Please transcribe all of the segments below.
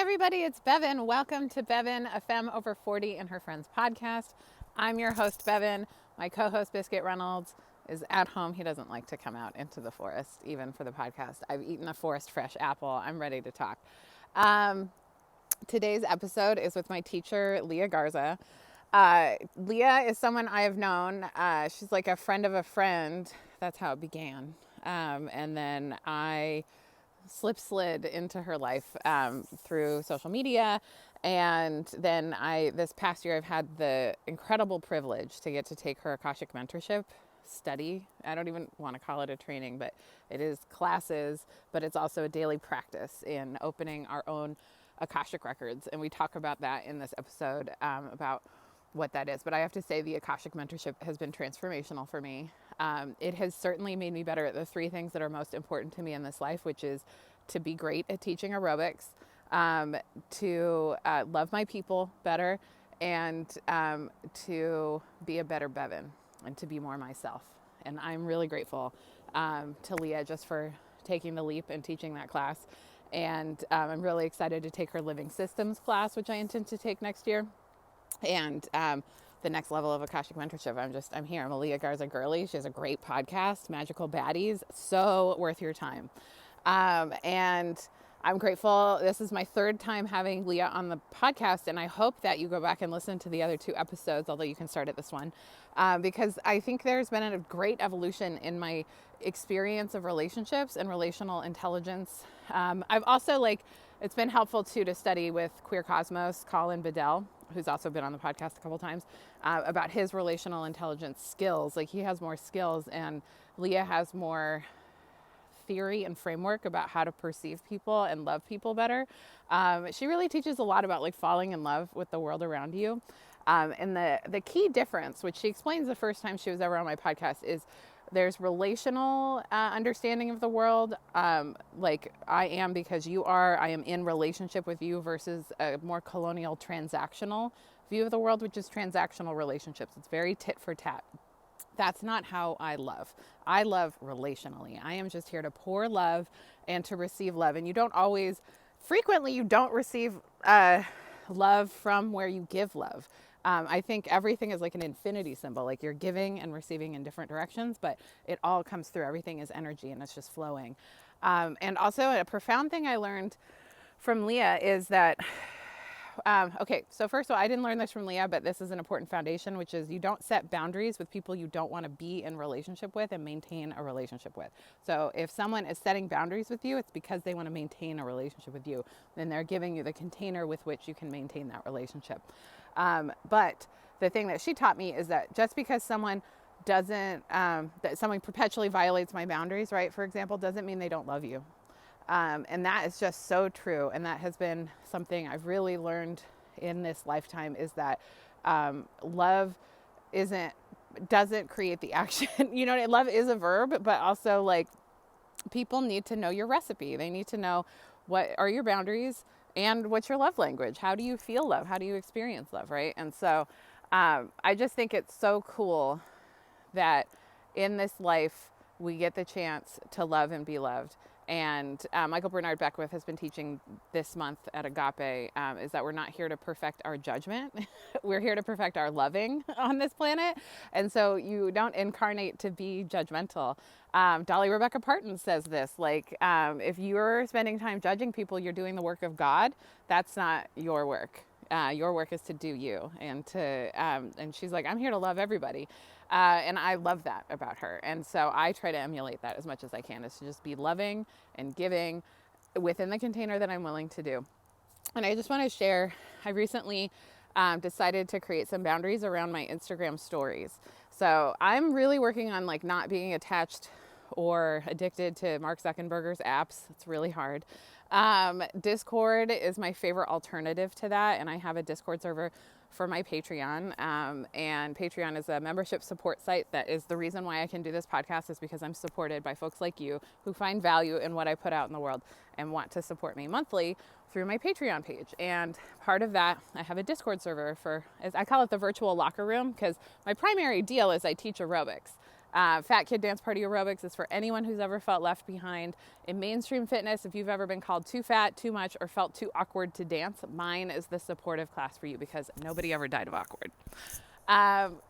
everybody, it's Bevin. Welcome to Bevin, a femme over 40 and her friends podcast. I'm your host, Bevin. My co-host, Biscuit Reynolds, is at home. He doesn't like to come out into the forest, even for the podcast. I've eaten a forest fresh apple. I'm ready to talk. Today's episode is with my teacher, Leah Garza. Leah is someone I have known. She's like a friend of a friend. That's how it began. And then I slid into her life through social media. And then this past year, I've had the incredible privilege to get to take her Akashic mentorship study. I don't even want to call it a training, but it is classes, but it's also a daily practice in opening our own Akashic records. And we talk about that in this episode about what that is. But I have to say the Akashic mentorship has been transformational for me. It has certainly made me better at the three things that are most important to me in this life, which is to be great at teaching aerobics, to love my people better, and to be a better Bevin and to be more myself. And I'm really grateful to Leah just for taking the leap and teaching that class. And I'm really excited to take her Living Systems class, which I intend to take next year. And the next level of Akashic mentorship. I'm here. I'm a Leah Garza girly. She has a great podcast, Magical Baddies. So worth your time. And I'm grateful. This is my third time having Leah on the podcast, and I hope that you go back and listen to the other two episodes, although you can start at this one, because I think there's been a great evolution in my experience of relationships and relational intelligence. I've also it's been helpful too to study with Queer Cosmos, Colin Bedell, who's also been on the podcast a couple times, about his relational intelligence skills. Like, he has more skills, and Leah has more theory and framework about how to perceive people and love people better. She really teaches a lot about falling in love with the world around you. And the key difference, which she explains the first time she was ever on my podcast, is there's relational understanding of the world, like I am because you are, I am in relationship with you, versus a more colonial transactional view of the world, which is transactional relationships. It's very tit for tat. That's not how I love. I love relationally. I am just here to pour love and to receive love. And frequently you don't receive love from where you give love. I think everything is like an infinity symbol, like you're giving and receiving in different directions, but it all comes through. Everything is energy and it's just flowing. And also a profound thing I learned from Leah is that, so first of all, I didn't learn this from Leah, but this is an important foundation, which is you don't set boundaries with people you don't want to be in relationship with and maintain a relationship with. So if someone is setting boundaries with you, it's because they want to maintain a relationship with you. Then they're giving you the container with which you can maintain that relationship. But the thing that she taught me is that just because someone that someone perpetually violates my boundaries, right, for example, doesn't mean they don't love you. And that is just so true. And that has been something I've really learned in this lifetime, is that love doesn't create the action. Love is a verb, but also people need to know your recipe. They need to know what are your boundaries and what's your love language. How do you feel love? How do you experience love, right? And so I just think it's so cool that in this life we get the chance to love and be loved. And Michael Bernard Beckwith has been teaching this month at Agape, is that we're not here to perfect our judgment. We're here to perfect our loving on this planet. And so you don't incarnate to be judgmental. Dolly Rebecca Parton says this, if you're spending time judging people, you're doing the work of God. That's not your work. Your work is to do you. And she's like, I'm here to love everybody. And I love that about her. And so I try to emulate that as much as I can, is to just be loving and giving within the container that I'm willing to do. And I just want to share, I recently decided to create some boundaries around my Instagram stories. So I'm really working on not being attached or addicted to Mark Zuckerberg's apps. It's really hard. Discord is my favorite alternative to that. And I have a Discord server for my Patreon. And Patreon is a membership support site. That is the reason why I can do this podcast, is because I'm supported by folks like you who find value in what I put out in the world and want to support me monthly through my Patreon page. And part of that, I have a Discord server as I call it the virtual locker room, because my primary deal is I teach aerobics. Fat Kid Dance Party Aerobics is for anyone who's ever felt left behind in mainstream fitness. If you've ever been called too fat, too much, or felt too awkward to dance, mine is the supportive class for you because nobody ever died of awkward.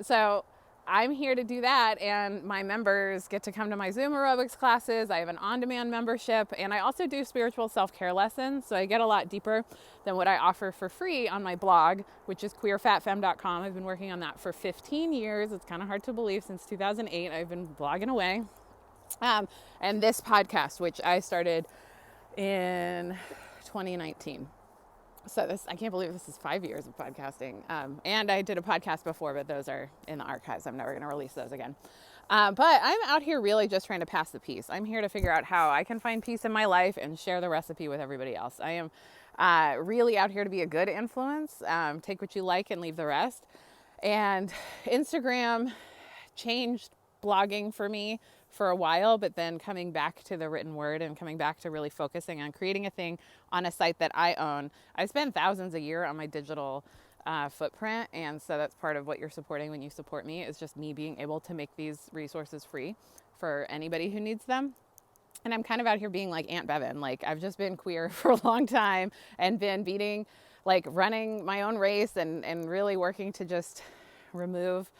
So I'm here to do that, and my members get to come to my Zoom aerobics classes. I have an on-demand membership, and I also do spiritual self-care lessons, so I get a lot deeper than what I offer for free on my blog, which is queerfatfemme.com. I've been working on that for 15 years. It's kind of hard to believe. Since 2008, I've been blogging away. And this podcast, which I started in 2019. So I can't believe this is 5 years of podcasting. And I did a podcast before, but those are in the archives. I'm never going to release those again. But I'm out here really just trying to pass the peace. I'm here to figure out how I can find peace in my life and share the recipe with everybody else. I am really out here to be a good influence. Take what you like and leave the rest. And Instagram changed blogging for me for a while, but then coming back to the written word and coming back to really focusing on creating a thing on a site that I own. I spend thousands a year on my digital footprint, and so that's part of what you're supporting when you support me, is just me being able to make these resources free for anybody who needs them. And I'm kind of out here being like Aunt Bevin. Like, I've just been queer for a long time and been running my own race and really working to just remove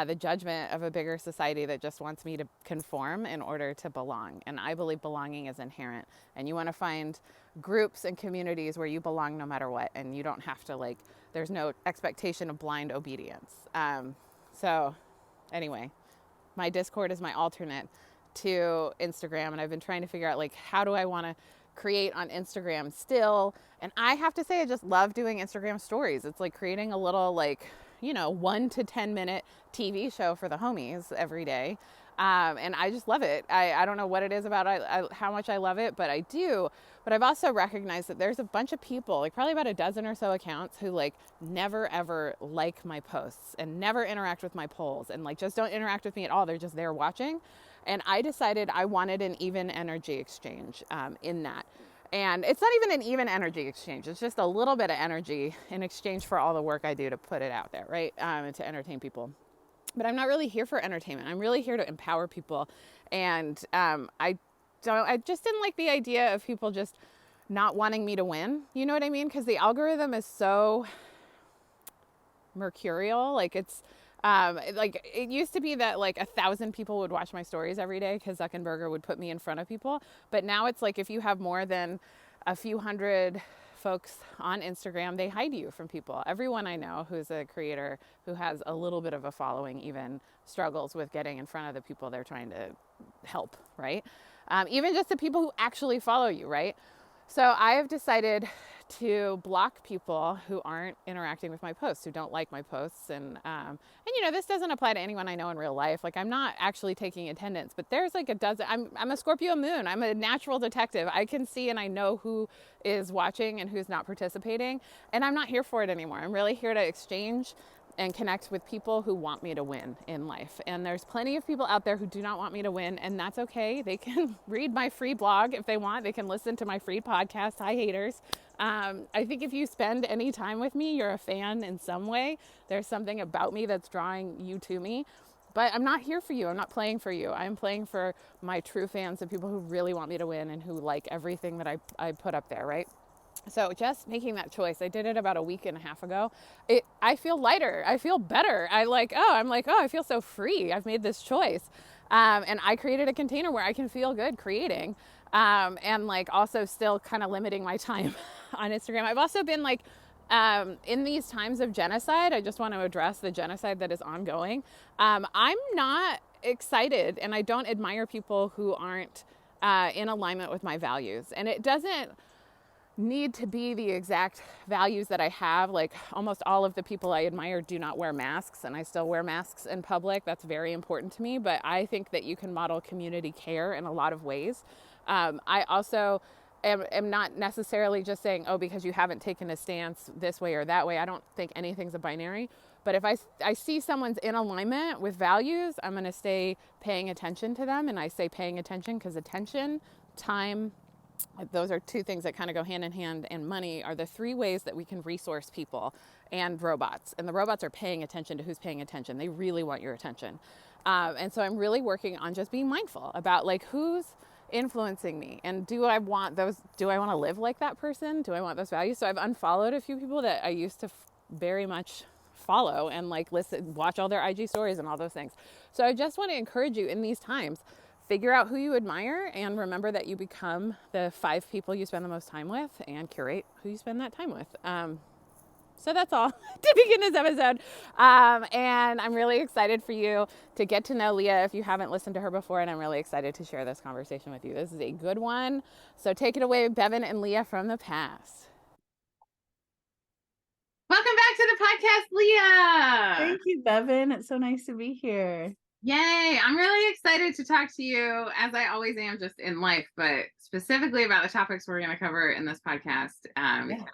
the judgment of a bigger society that just wants me to conform in order to belong. And I believe belonging is inherent. And you want to find groups and communities where you belong no matter what. And you don't have to there's no expectation of blind obedience. So anyway, my Discord is my alternate to Instagram. And I've been trying to figure out how do I want to create on Instagram still. And I have to say, I just love doing Instagram stories. It's like creating a little 1 to 10 minute TV show for the homies every day. And I just love it. I don't know what it is about how much I love it, but I do. But I've also recognized that there's a bunch of people, probably about a dozen or so accounts, who never ever like my posts and never interact with my polls and just don't interact with me at all. They're just there watching. And I decided I wanted an even energy exchange in that. And it's not even an even energy exchange. It's just a little bit of energy in exchange for all the work I do to put it out there, right? And to entertain people. But I'm not really here for entertainment. I'm really here to empower people. And I just didn't like the idea of people just not wanting me to win. You know what I mean? Because the algorithm is so mercurial. It used to be that 1,000 people would watch my stories every day because Zuckerberg would put me in front of people. But now it's if you have more than a few hundred folks on Instagram, they hide you from people. Everyone I know who's a creator who has a little bit of a following even struggles with getting in front of the people they're trying to help, right? Even just the people who actually follow you, right? So I have decided to block people who aren't interacting with my posts, who don't like my posts. And this doesn't apply to anyone I know in real life. I'm not actually taking attendance, but there's a dozen. I'm a Scorpio moon. I'm a natural detective. I can see and I know who is watching and who's not participating. And I'm not here for it anymore. I'm really here to exchange and connect with people who want me to win in life. And there's plenty of people out there who do not want me to win, and that's okay. They can read my free blog if they want. They can listen to my free podcast, Hi Haters. I think if you spend any time with me, you're a fan in some way. There's something about me that's drawing you to me. But I'm not here for you. I'm not playing for you. I'm playing for my true fans, the people who really want me to win and who like everything that I put up there, right? So just making that choice, I did it about a week and a half ago. I feel lighter. I feel better. I feel so free. I've made this choice. And I created a container where I can feel good creating. And also still kind of limiting my time on Instagram. I've also been in these times of genocide, I just want to address the genocide that is ongoing. I'm not excited, and I don't admire people who aren't in alignment with my values. And it doesn't need to be the exact values that I have. Almost all of the people I admire do not wear masks, and I still wear masks in public. That's very important to me, but I think that you can model community care in a lot of ways. I also am not necessarily just saying, because you haven't taken a stance this way or that way. I don't think anything's a binary, but if I see someone's in alignment with values, I'm going to stay paying attention to them. And I say paying attention because attention, time, those are two things that kind of go hand in hand, and money are the three ways that we can resource people and robots. And the robots are paying attention to who's paying attention. They really want your attention. And so I'm really working on just being mindful about like who's influencing me, and do I want to live like that person? Do I want those values? So I've unfollowed a few people that I used to very much follow and like listen, watch all their IG stories and all those things. So I just want to encourage you in these times, figure out who you admire and remember that you become the 5 people you spend the most time with, and curate who you spend that time with. So that's all to begin this episode. And I'm really excited for you to get to know Leah if you haven't listened to her before. And I'm really excited to share this conversation with you. This is a good one. So take it away, Bevin and Leah from the past. Welcome back to the podcast, Leah. Thank you, Bevin. It's so nice to be here. Yay. I'm really excited to talk to you, as I always am just in life, but specifically about the topics we're going to cover in this podcast. Because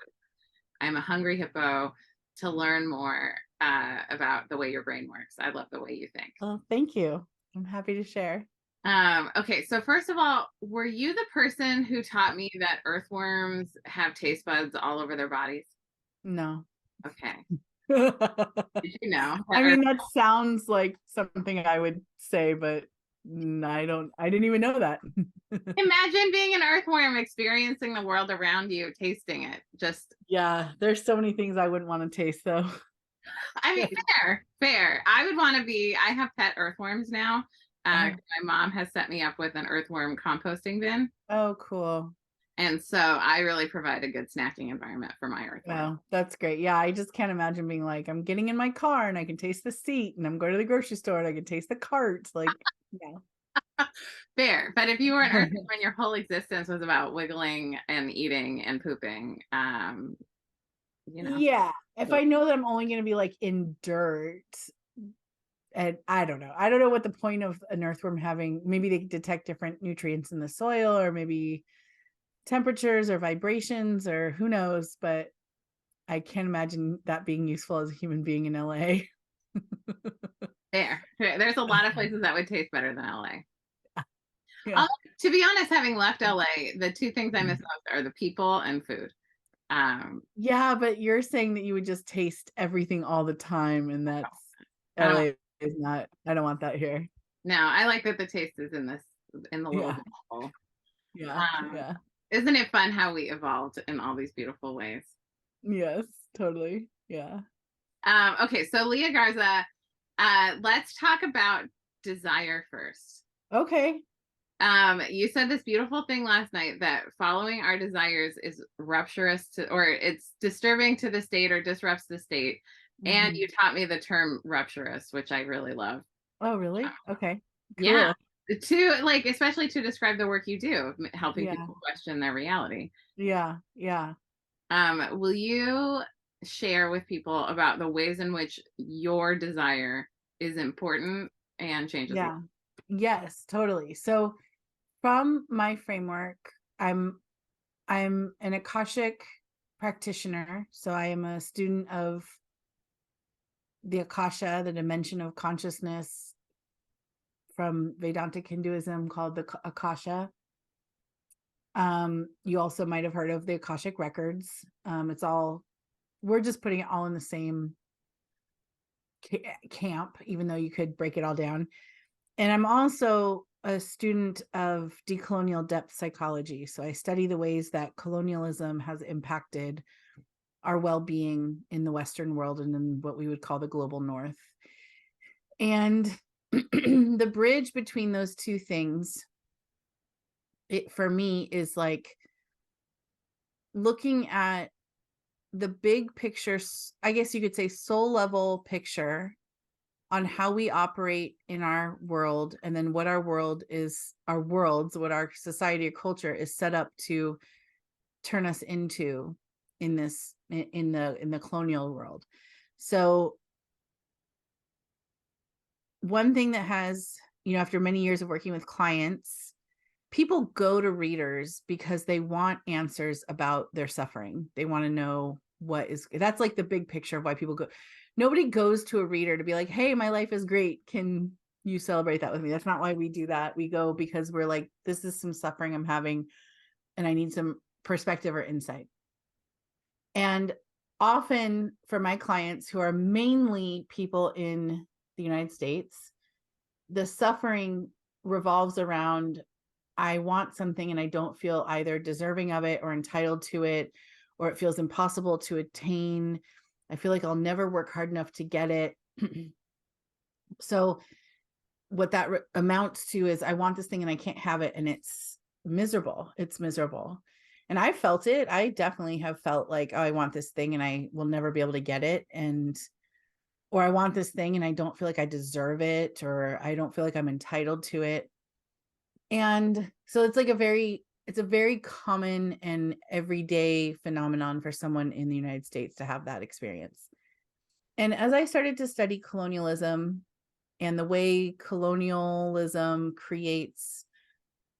I'm a hungry hippo to learn more about the way your brain works. I love the way you think. Oh, thank you. I'm happy to share. Okay, so first of all, were you the person who taught me that earthworms have taste buds all over their bodies? No. Okay. Did you know? I mean, that sounds like something I would say, but I didn't even know that. Imagine being an earthworm, experiencing the world around you, tasting it. Yeah, there's so many things I wouldn't want to taste though. I mean, fair. I have pet earthworms now. My mom has set me up with an earthworm composting bin. Oh, cool. And so I really provide a good snacking environment for my earthworm. Wow, that's great. Yeah, I just can't imagine being like, I'm getting in my car and I can taste the seat, and I'm going to the grocery store and I can taste the cart. Like, yeah. Fair. But if you were an earthworm and your whole existence was about wiggling and eating and pooping, Yeah, if I know that I'm only going to be like in dirt, and I don't know what the point of an earthworm having, maybe they detect different nutrients in the soil, or maybe temperatures or vibrations, or who knows, but I can't imagine that being useful as a human being in LA. Fair. There's a lot of places that would taste better than LA. Yeah. To be honest, having left LA, the two things I miss most are the people and food. Yeah, but you're saying that you would just taste everything all the time, and that's LA is not. I don't want that here. No, I like that the taste is in the little bowl. Yeah. Isn't it fun how we evolved in all these beautiful ways? Yes, totally. Yeah. Okay, so Leah Garza, let's talk about desire first. Okay. You said this beautiful thing last night that following our desires is rupturous or it's disturbing to the state or disrupts the state. Mm-hmm. And you taught me the term rupturous, which I really love. Oh, really? Okay. Cool. Yeah. Especially to describe the work you do, helping people question their reality. Yeah. Will you share with people about the ways in which your desire is important and changes? Yeah. Yes, totally. So from my framework, I'm an Akashic practitioner. So I am a student of the Akasha, the dimension of consciousness from Vedantic Hinduism called the Akasha. You also might have heard of the Akashic records. We're just putting it all in the same camp, even though you could break it all down. And I'm also a student of decolonial depth psychology. So I study the ways that colonialism has impacted our well-being in the Western world and in what we would call the global North. And the bridge between those two things, for me, is like looking at the big picture, I guess you could say soul level picture on how we operate in our world, and then what what our society or culture is set up to turn us into in the colonial world. So one thing that has, after many years of working with clients, people go to readers because they want answers about their suffering. They want to know that's like the big picture of why people go. Nobody goes to a reader to be like, hey, my life is great. Can you celebrate that with me? That's not why we do that. We go because we're like, this is some suffering I'm having. and I need some perspective or insight. And often for my clients who are mainly people in the United States, the suffering revolves around, I want something and I don't feel either deserving of it or entitled to it, or it feels impossible to attain. I feel like I'll never work hard enough to get it. So what that amounts to is, I want this thing and I can't have it, and it's miserable. It's miserable. And I felt it. I definitely have felt like, oh, I want this thing and I will never be able to get it. And, or I want this thing and I don't feel like I deserve it, or I don't feel like I'm entitled to it. And so it's like it's a very common and everyday phenomenon for someone in the United States to have that experience. And as I started to study colonialism and the way colonialism creates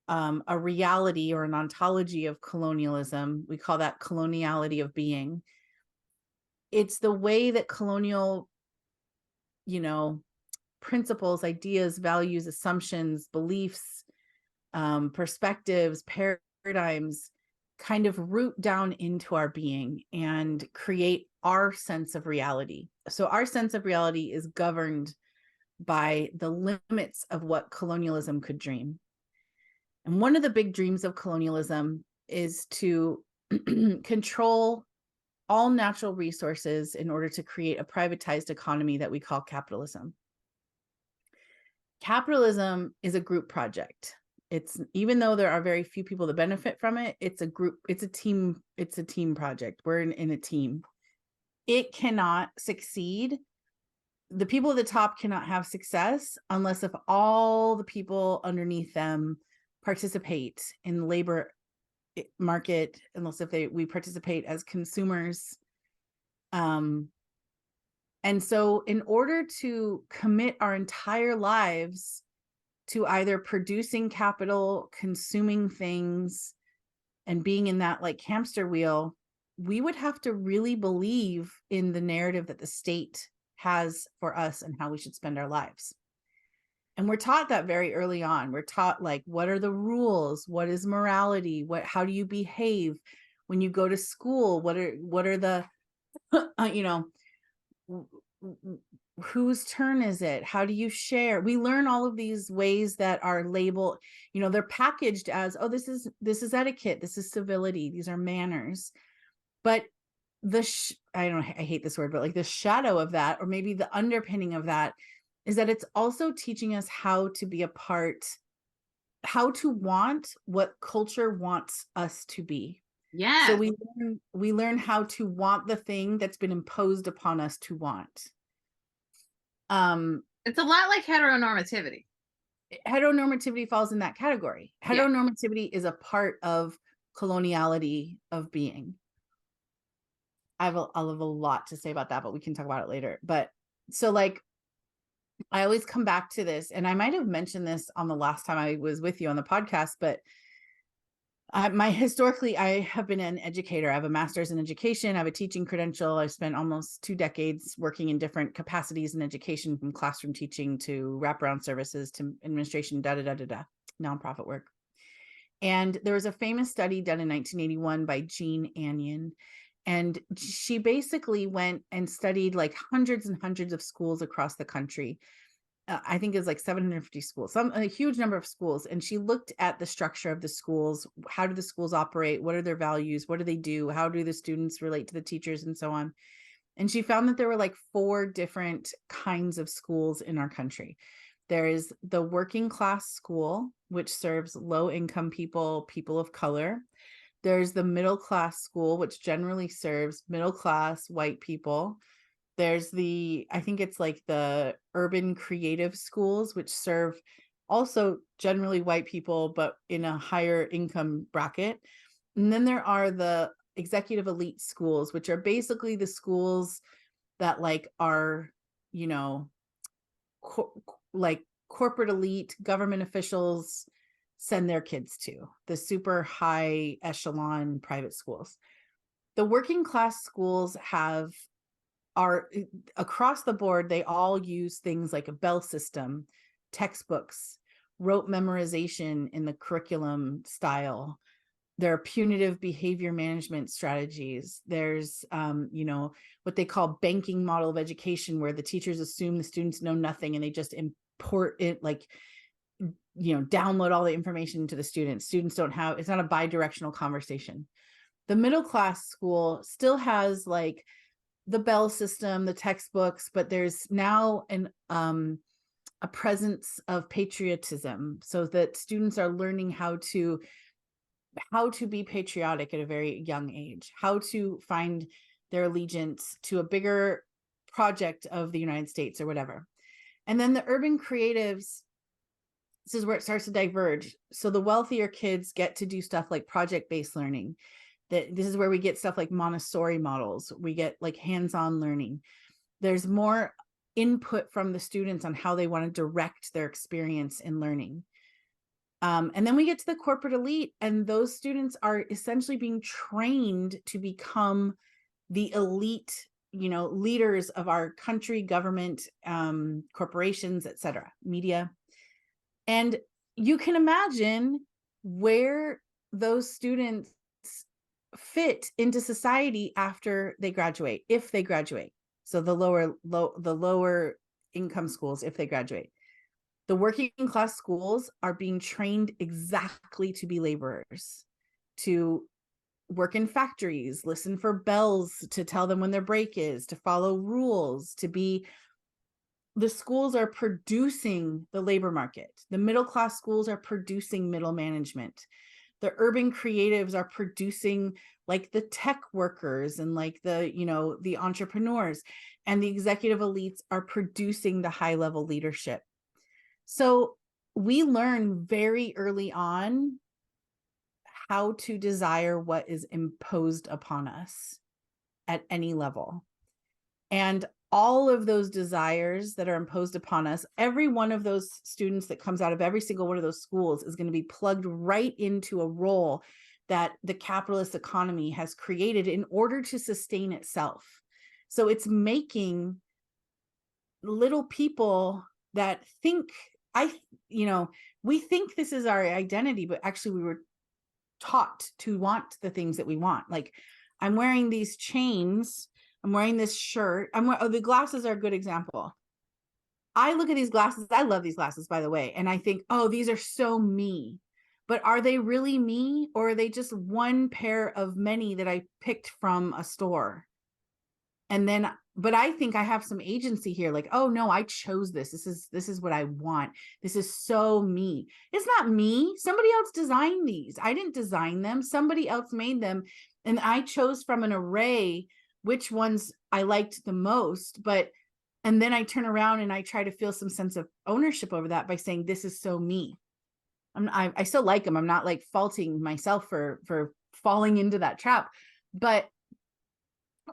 a reality or an ontology of colonialism, we call that coloniality of being. It's the way that colonial, principles, ideas, values, assumptions, beliefs, perspectives, paradigms kind of root down into our being and create our sense of reality. So our sense of reality is governed by the limits of what colonialism could dream. And one of the big dreams of colonialism is to control all natural resources in order to create a privatized economy that we call capitalism. Capitalism is a group project. It's, even though there are very few people that benefit from it, it's a group, it's a team project. We're in a team. It cannot succeed. The people at the top cannot have success unless if all the people underneath them participate in the labor market, unless if we participate as consumers. And so in order to commit our entire lives to either producing capital, consuming things, and being in that like hamster wheel, we would have to really believe in the narrative that the state has for us and how we should spend our lives. And we're taught that very early on. We're taught like, what are the rules? What is morality? How do you behave when you go to school? What are the, whose turn is it? How do you share? We learn all of these ways that are labeled, they're packaged as, oh, this is etiquette. This is civility. These are manners. But I hate this word, but like the shadow of that, or maybe the underpinning of that, is that it's also teaching us how to be a part, how to want what culture wants us to be. Yeah. So we learn how to want the thing that's been imposed upon us to want. It's a lot like heteronormativity. Heteronormativity falls in that category. Heteronormativity is a part of coloniality of being. I'll have a lot to say about that, but we can talk about it later. But so like, I always come back to this, and I might have mentioned this on the last time I was with you on the podcast, but historically, I have been an educator. I have a master's in education. I have a teaching credential. I've spent almost 2 decades working in different capacities in education, from classroom teaching to wraparound services to administration, nonprofit work. And there was a famous study done in 1981 by Jean Anyon. And she basically went and studied like hundreds and hundreds of schools across the country. I think it's like 750 schools, a huge number of schools. And she looked at the structure of the schools. How do the schools operate? What are their values? What do they do? How do the students relate to the teachers and so on? And she found that there were like 4 different kinds of schools in our country. There is the working class school, which serves low income people, people of color. There's the middle class school, which generally serves middle class white people. There's I think it's like the urban creative schools, which serve also generally white people, but in a higher income bracket. And then there are the executive elite schools, which are basically the schools that like are, like corporate elite government officials send their kids to, the super high echelon private schools. The working class schools are across the board. They all use things like a bell system, textbooks, rote memorization in the curriculum style, there are punitive behavior management strategies. There's, what they call banking model of education, where the teachers assume the students know nothing and they just import it, like, download all the information to the students. Students don't have, it's not a bi-directional conversation. The middle class school still has like the bell system, the textbooks, but there's now a presence of patriotism, so that students are learning how to be patriotic at a very young age, how to find their allegiance to a bigger project of the United States or whatever. And then the urban creatives, this is where it starts to diverge. So the wealthier kids get to do stuff like project-based learning. This is where we get stuff like Montessori models. We get like hands-on learning. There's more input from the students on how they want to direct their experience in learning. And then we get to the corporate elite, and those students are essentially being trained to become the elite, leaders of our country, government, corporations, etc., media. And you can imagine where those students fit into society after they graduate, if they graduate. So the lower income schools, if they graduate. The working class schools are being trained exactly to be laborers, to work in factories, listen for bells to tell them when their break is, to follow rules, the schools are producing the labor market. The middle class schools are producing middle management. The urban creatives are producing like the tech workers and like the entrepreneurs, and the executive elites are producing the high level leadership. So we learn very early on how to desire what is imposed upon us at any level. And all of those desires that are imposed upon us, every one of those students that comes out of every single one of those schools is going to be plugged right into a role that the capitalist economy has created in order to sustain itself. So it's making little people that think, we think this is our identity, but actually we were taught to want the things that we want. Like, I'm wearing these chains, I'm wearing this shirt. The glasses are a good example. I look at these glasses. I love these glasses, by the way. And I think, oh, these are so me. But are they really me? Or are they just one pair of many that I picked from a store? But I think I have some agency here. Like, oh no, I chose this. This is what I want. This is so me. It's not me. Somebody else designed these. I didn't design them. Somebody else made them. And I chose from an array which ones I liked the most. And then I turn around and I try to feel some sense of ownership over that by saying, this is so me. I still like them. I'm not like faulting myself for falling into that trap. But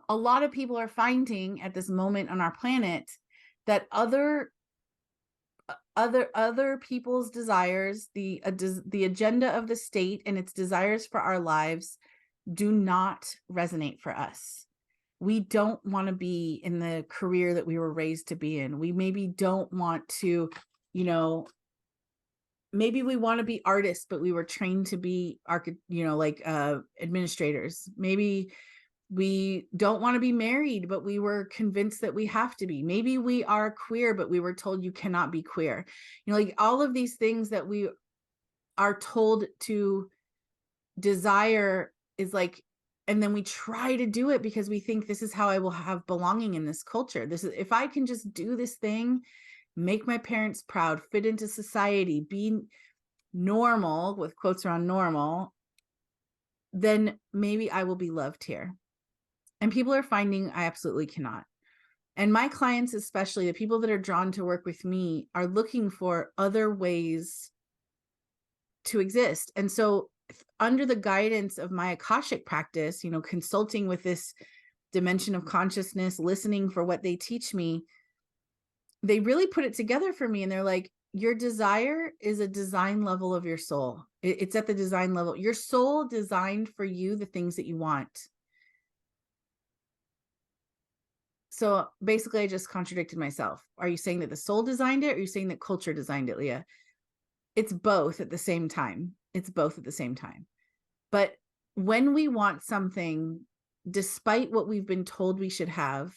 a lot of people are finding at this moment on our planet that other people's desires, the agenda of the state and its desires for our lives do not resonate for us. We don't want to be in the career that we were raised to be in. We maybe don't want to, maybe we want to be artists, but we were trained to be administrators. Maybe we don't want to be married, but we were convinced that we have to be. Maybe we are queer, but we were told you cannot be queer. Like all of these things that we are told to desire is like, and then we try to do it because we think this is how I will have belonging in this culture. This is, if I can just do this thing, make my parents proud, fit into society, be normal, with quotes around normal, then maybe I will be loved here. And people are finding I absolutely cannot. And my clients, especially the people that are drawn to work with me, are looking for other ways to exist. And so under the guidance of my Akashic practice, consulting with this dimension of consciousness, listening for what they teach me, they really put it together for me. And they're like, your desire is a design level of your soul. It's at the design level. Your soul designed for you the things that you want. So basically, I just contradicted myself. Are you saying that the soul designed it? Or are you saying that culture designed it, Leah? It's both at the same time. It's both at the same time. But when we want something, despite what we've been told we should have,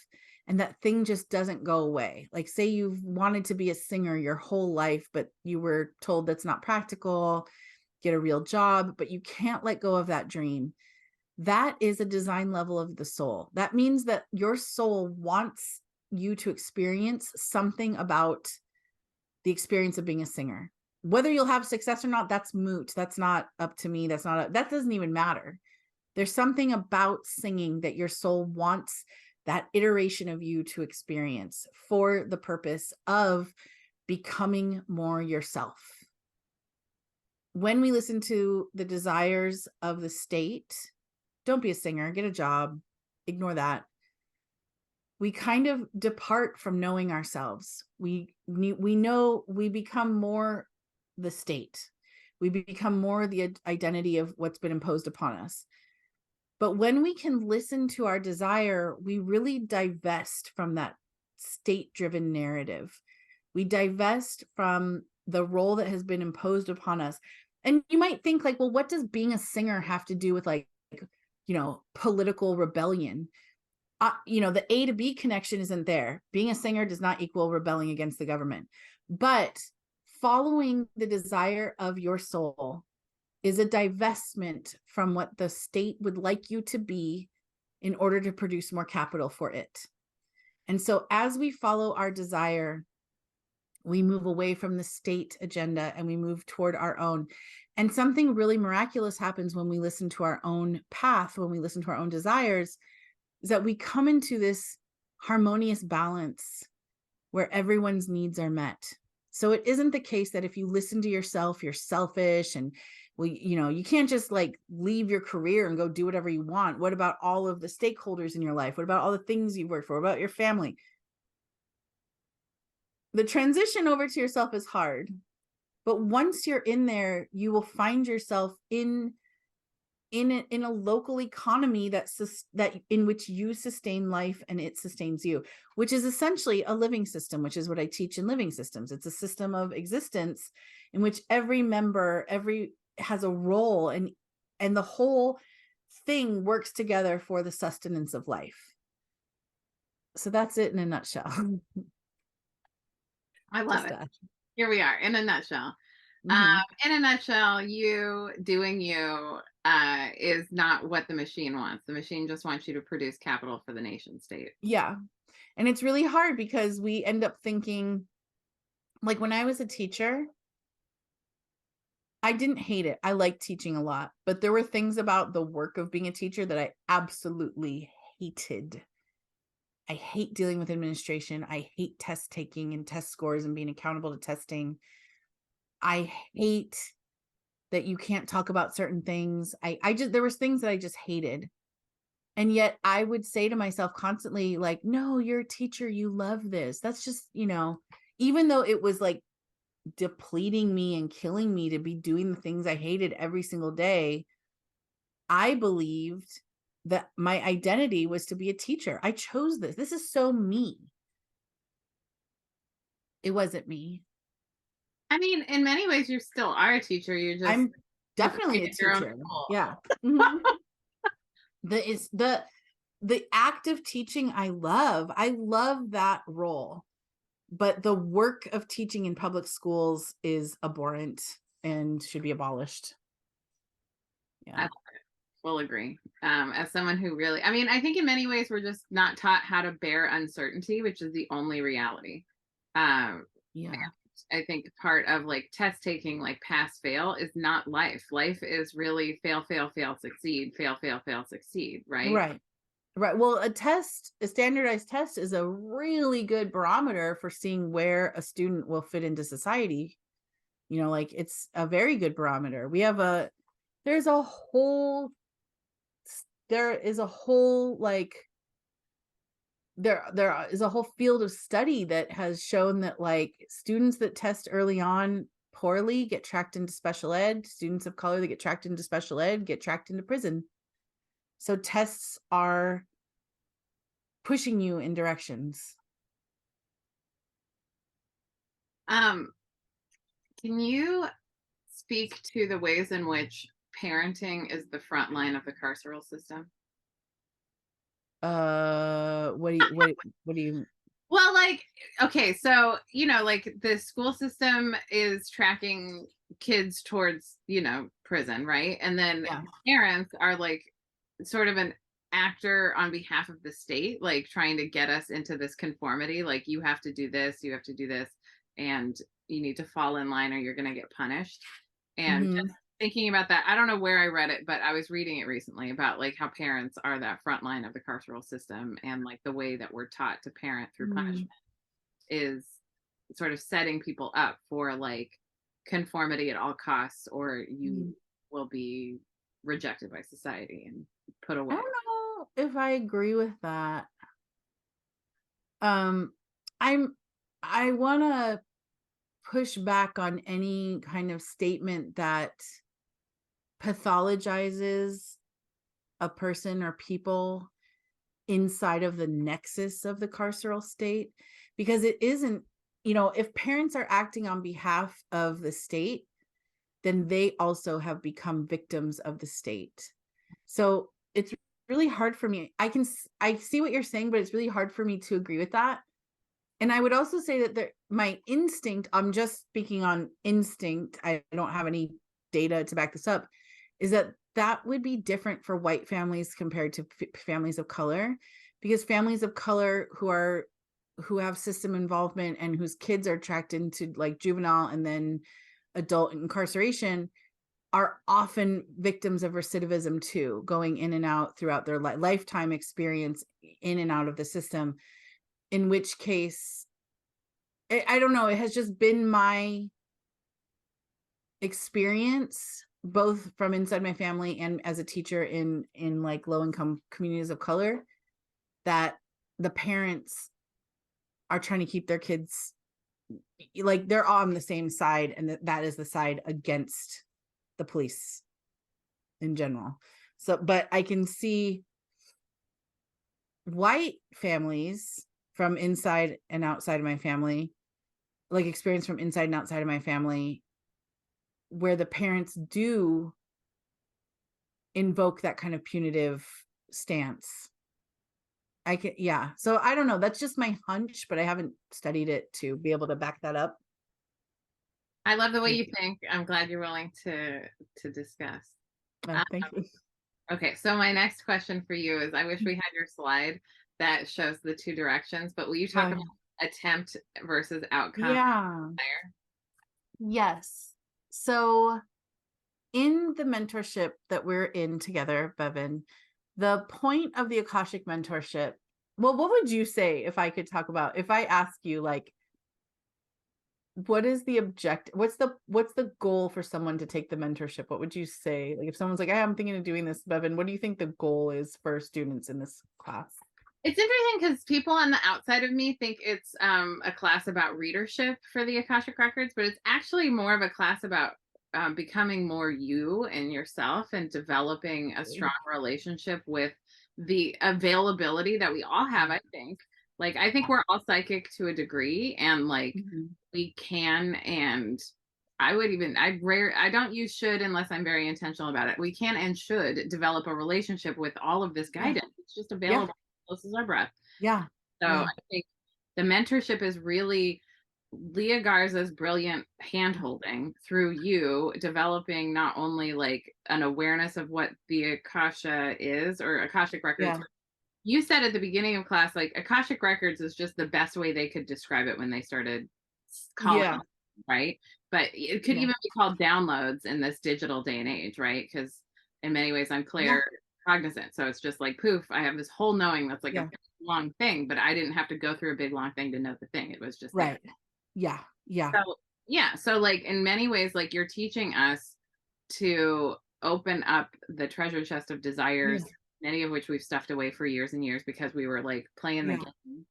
and that thing just doesn't go away. Like, say you've wanted to be a singer your whole life, but you were told that's not practical, get a real job, but you can't let go of that dream. That is a design level of the soul. That means that your soul wants you to experience something about the experience of being a singer. Whether you'll have success or not, that's moot. That's not up to me. That doesn't even matter. There's something about singing that your soul wants that iteration of you to experience for the purpose of becoming more yourself. When we listen to the desires of the state, don't be a singer, get a job, ignore that. We kind of depart from knowing ourselves. We know, we become more the state. We become more the identity of what's been imposed upon us. But when we can listen to our desire, we really divest from that state-driven narrative. We divest from the role that has been imposed upon us. And you might think like, well, what does being a singer have to do with like, political rebellion? The A to B connection isn't there. Being a singer does not equal rebelling against the government. But following the desire of your soul is a divestment from what the state would like you to be in order to produce more capital for it. And so as we follow our desire, we move away from the state agenda and we move toward our own. And something really miraculous happens when we listen to our own path, when we listen to our own desires, is that we come into this harmonious balance where everyone's needs are met. So it isn't the case that if you listen to yourself, you're selfish and, well, you can't just like leave your career and go do whatever you want. What about all of the stakeholders in your life? What about all the things you've worked for? What about your family? The transition over to yourself is hard, but once you're in there, you will find yourself in a local economy that in which you sustain life and it sustains you, which is essentially a living system, which is what I teach in living systems. It's a system of existence in which every member has a role, and the whole thing works together for the sustenance of life. So that's it in a nutshell. I love Just it. Here we are in a nutshell. Mhm. In a nutshell, you doing you is not what the machine wants. The machine just wants you to produce capital for the nation state. Yeah. And it's really hard because we end up thinking, like when I was a teacher, I didn't hate it. I liked teaching a lot, but there were things about the work of being a teacher that I absolutely hated. I hate dealing with administration. I hate test taking and test scores and being accountable to testing. I hate that you can't talk about certain things. There was things that I just hated. And yet I would say to myself constantly, like, no, you're a teacher. You love this. That's just, even though it was like depleting me and killing me to be doing the things I hated every single day, I believed that my identity was to be a teacher. I chose this. This is so me. It wasn't me. I mean, in many ways, you still are a teacher. I'm definitely a teacher. Yeah. Mm-hmm. The act of teaching, I love that role, but the work of teaching in public schools is abhorrent and should be abolished. Yeah. Will agree. As someone who really, I think in many ways we're just not taught how to bear uncertainty, which is the only reality. Yeah. I think part of like test taking, like pass fail, is not life. Life is really fail, fail, fail, succeed, fail, fail, fail, succeed, right? Right. Well, a standardized test is a really good barometer for seeing where a student will fit into society. Like it's a very good barometer. There is a whole like there is a whole field of study that has shown that like students that test early on poorly get tracked into special ed. Students of color that get tracked into special ed get tracked into prison. So tests are pushing you in directions. Can you speak to the ways in which parenting is the front line of the carceral system? What do you Well, like, okay, so, like the school system is tracking kids towards, prison, right? And then yeah. parents are like sort of an actor on behalf of the state, like trying to get us into this conformity. Like, you have to do this, you have to do this, and you need to fall in line or you're going to get punished. And Mhm. just thinking about that, I don't know where I read it, but I was reading it recently about like how parents are that front line of the carceral system, and like the way that we're taught to parent through punishment is sort of setting people up for like conformity at all costs, or you will be rejected by society and put I away. don't know if I agree with that. I want to push back on any kind of statement that pathologizes a person or people inside of the nexus of the carceral state, because it isn't, if parents are acting on behalf of the state, then they also have become victims of the state. So it's really hard for me. I see what you're saying, but it's really hard for me to agree with that. And I would also say that my instinct, I'm just speaking on instinct, I don't have any data to back this up, is that would be different for white families compared to families of color, because families of color who have system involvement and whose kids are tracked into like juvenile and then adult incarceration are often victims of recidivism too, going in and out throughout their lifetime experience in and out of the system. In which case, I don't know, it has just been my experience, both from inside my family and as a teacher in like low income communities of color, that the parents are trying to keep their kids, like they're on the same side, and that is the side against the police in general. So, but I can see white families from inside and outside of my family, like experience from inside and outside of my family, where the parents do invoke that kind of punitive stance. Yeah. So I don't know. That's just my hunch, but I haven't studied it to be able to back that up. I love the way you think. I'm glad you're willing to discuss. Thank you. Okay, so my next question for you is, I wish we had your slide that shows the two directions, but will you talk about attempt versus outcome? Yeah. Yes. So in the mentorship that we're in together, Bevin, the point of the Akashic mentorship, well, what would you say if I could talk about, if I ask you like, what is the objective? What's the goal for someone to take the mentorship? What would you say? Like if someone's like, hey, I'm thinking of doing this, Bevin, what do you think the goal is for students in this class? It's interesting because people on the outside of me think it's a class about readership for the Akashic Records, but it's actually more of a class about becoming more you and yourself and developing a strong relationship with the availability that we all have, I think. Like, I think we're all psychic to a degree, and like we can, and I don't use should unless I'm very intentional about it. We can and should develop a relationship with all of this guidance. It's just available close as our breath. Yeah. So I think the mentorship is really Leah Garza's brilliant handholding through you developing not only like an awareness of what the Akasha is, or Akashic Records. You said at the beginning of class, like Akashic Records is just the best way they could describe it when they started calling it, right? But it could even be called downloads in this digital day and age, right? Because in many ways I'm cognizant. So it's just like poof, I have this whole knowing that's like a long thing, but I didn't have to go through a big long thing to know the thing. It was just there. So like in many ways, like you're teaching us to open up the treasure chest of desires, many of which we've stuffed away for years and years because we were like playing the game.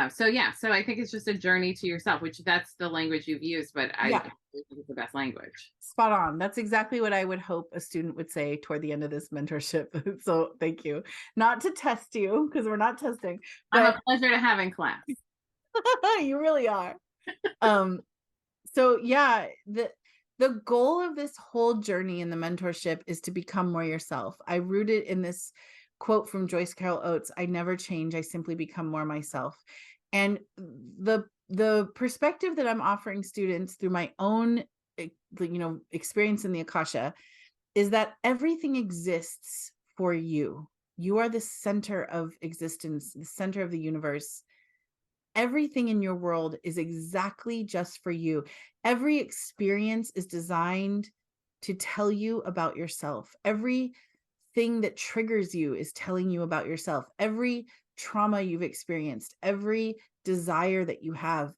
So I think it's just a journey to yourself, which that's the language you've used, but I think it's the best language. Spot on. That's exactly what I would hope a student would say toward the end of this mentorship. So thank you. Not to test you, because we're not testing. But I'm a pleasure to have in class. You really are. So yeah, The goal of this whole journey in the mentorship is to become more yourself. I root it in this quote from Joyce Carol Oates: I never change, I simply become more myself. And the perspective that I'm offering students through my own experience in the Akasha is that everything exists for you. You are the center of existence, the center of the universe. Everything in your world is exactly just for you. Every experience is designed to tell you about yourself. Everything that triggers you is telling you about yourself. Every trauma you've experienced, every desire that you have,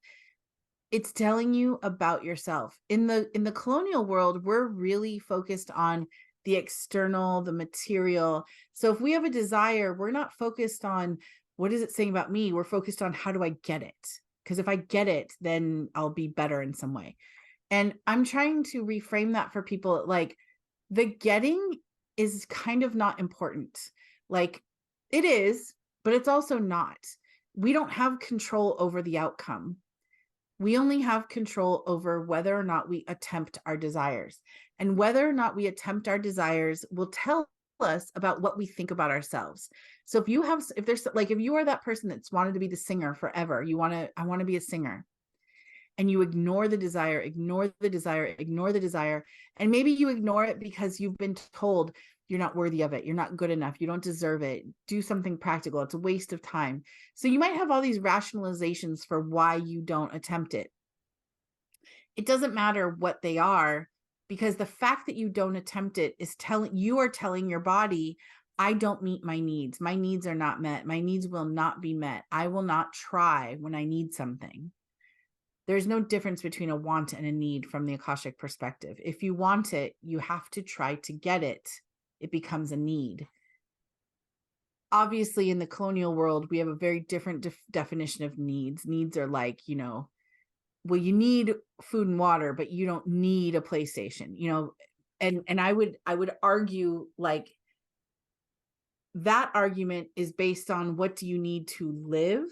it's telling you about yourself. In the colonial world, we're really focused on the external, the material. So if we have a desire, we're not focused on what is it saying about me? We're focused on how do I get it? Because if I get it, then I'll be better in some way. And I'm trying to reframe that for people. Like, the getting is kind of not important. Like, it is, but it's also not. We don't have control over the outcome. We only have control over whether or not we attempt our desires. And whether or not we attempt our desires will tell us about what we think about ourselves. So if you are that person that's wanted to be the singer forever, I want to be a singer, and you ignore the desire, ignore the desire, ignore the desire. And maybe you ignore it because you've been told you're not worthy of it. You're not good enough. You don't deserve it. Do something practical. It's a waste of time. So you might have all these rationalizations for why you don't attempt it. It doesn't matter what they are, because the fact that you don't attempt it is telling your body, I don't meet my needs. My needs are not met. My needs will not be met. I will not try when I need something. There's no difference between a want and a need from the Akashic perspective. If you want it, you have to try to get it. It becomes a need. Obviously, in the colonial world, we have a very different definition of needs. Needs are like, well, you need food and water, but you don't need a PlayStation, and I would argue, like, that argument is based on, what do you need to live?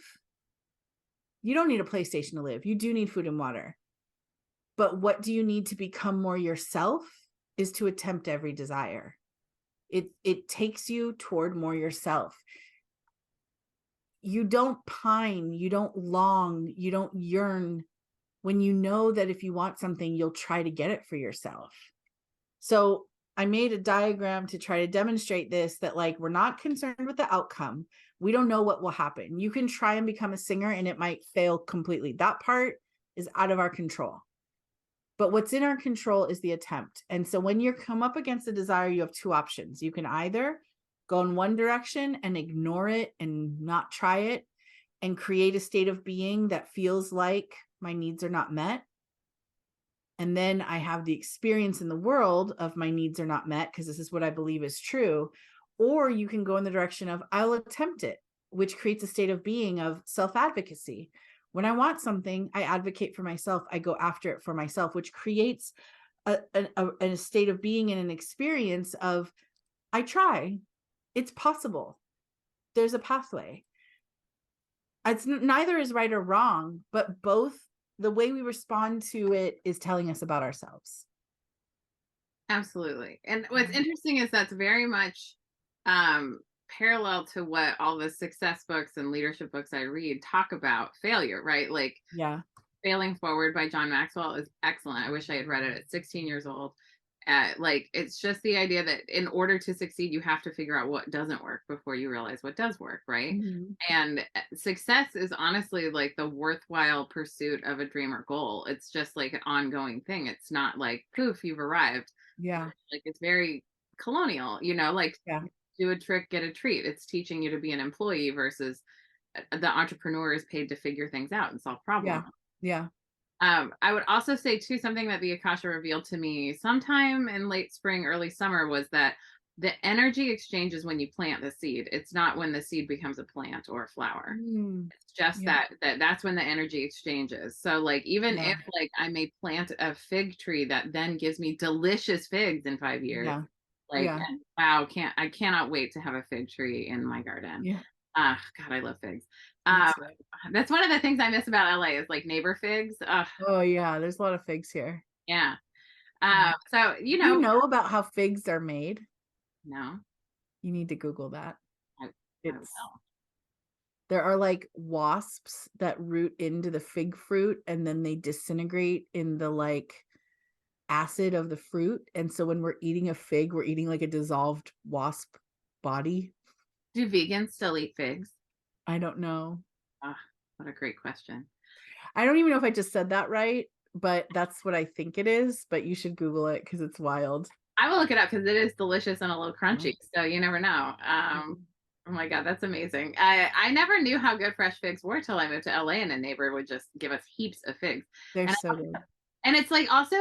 You don't need a PlayStation to live. You do need food and water. But what do you need to become more yourself is to attempt every desire. It takes you toward more yourself. You don't pine, you don't long, you don't yearn when you know that if you want something, you'll try to get it for yourself. So I made a diagram to try to demonstrate this, that, like, we're not concerned with the outcome. We don't know what will happen. You can try and become a singer and it might fail completely. That part is out of our control. But what's in our control is the attempt. And so when you come up against a desire, you have two options. You can either go in one direction and ignore it and not try it and create a state of being that feels like my needs are not met. And then I have the experience in the world of my needs are not met because this is what I believe is true. Or you can go in the direction of, I'll attempt it, which creates a state of being of self-advocacy. When I want something, I advocate for myself. I go after it for myself, which creates a state of being and an experience of, I try. It's possible. There's a pathway. It's neither is right or wrong, but both, the way we respond to it is telling us about ourselves. Absolutely. And what's interesting is that's very much parallel to what all the success books and leadership books I read talk about failure, right? Like, yeah, Failing Forward by John Maxwell is excellent. I wish I had read it at 16 years old. Like, it's just the idea that in order to succeed, you have to figure out what doesn't work before you realize what does work, right? mm-hmm. And success is honestly like the worthwhile pursuit of a dream or goal. It's just like an ongoing thing. It's not like, poof, you've arrived. Yeah. Like, it's very colonial, like, yeah. do a trick, get a treat. It's teaching you to be an employee versus the entrepreneur is paid to figure things out and solve problems. Yeah. I would also say too, something that the Akasha revealed to me sometime in late spring, early summer, was that the energy exchanges when you plant the seed. It's not when the seed becomes a plant or a flower. It's just that's when the energy exchanges. So, like, even if, like, I may plant a fig tree that then gives me delicious figs in 5 years, like, and wow, I cannot wait to have a fig tree in my garden. God, I love figs. That's one of the things I miss about LA is, like, neighbor figs. Oh yeah, there's a lot of figs here. Yeah. So, Do you know about how figs are made? no, You need to Google that. I It's will. there are like wasps that root into the fig fruit and then they disintegrate in the like acid of the fruit. And so when we're eating a fig, we're eating like a dissolved wasp body. Do vegans still eat figs? I don't know. Oh, what a great question. I don't even know if I just said that right, but that's what I think it is. But you should Google it because it's wild. I will look it up because it is delicious and a little crunchy. Mm-hmm. So you never know. Oh my God, that's amazing. I never knew how good fresh figs were till I moved to LA and a neighbor would just give us heaps of figs. They're And so good. and it's like also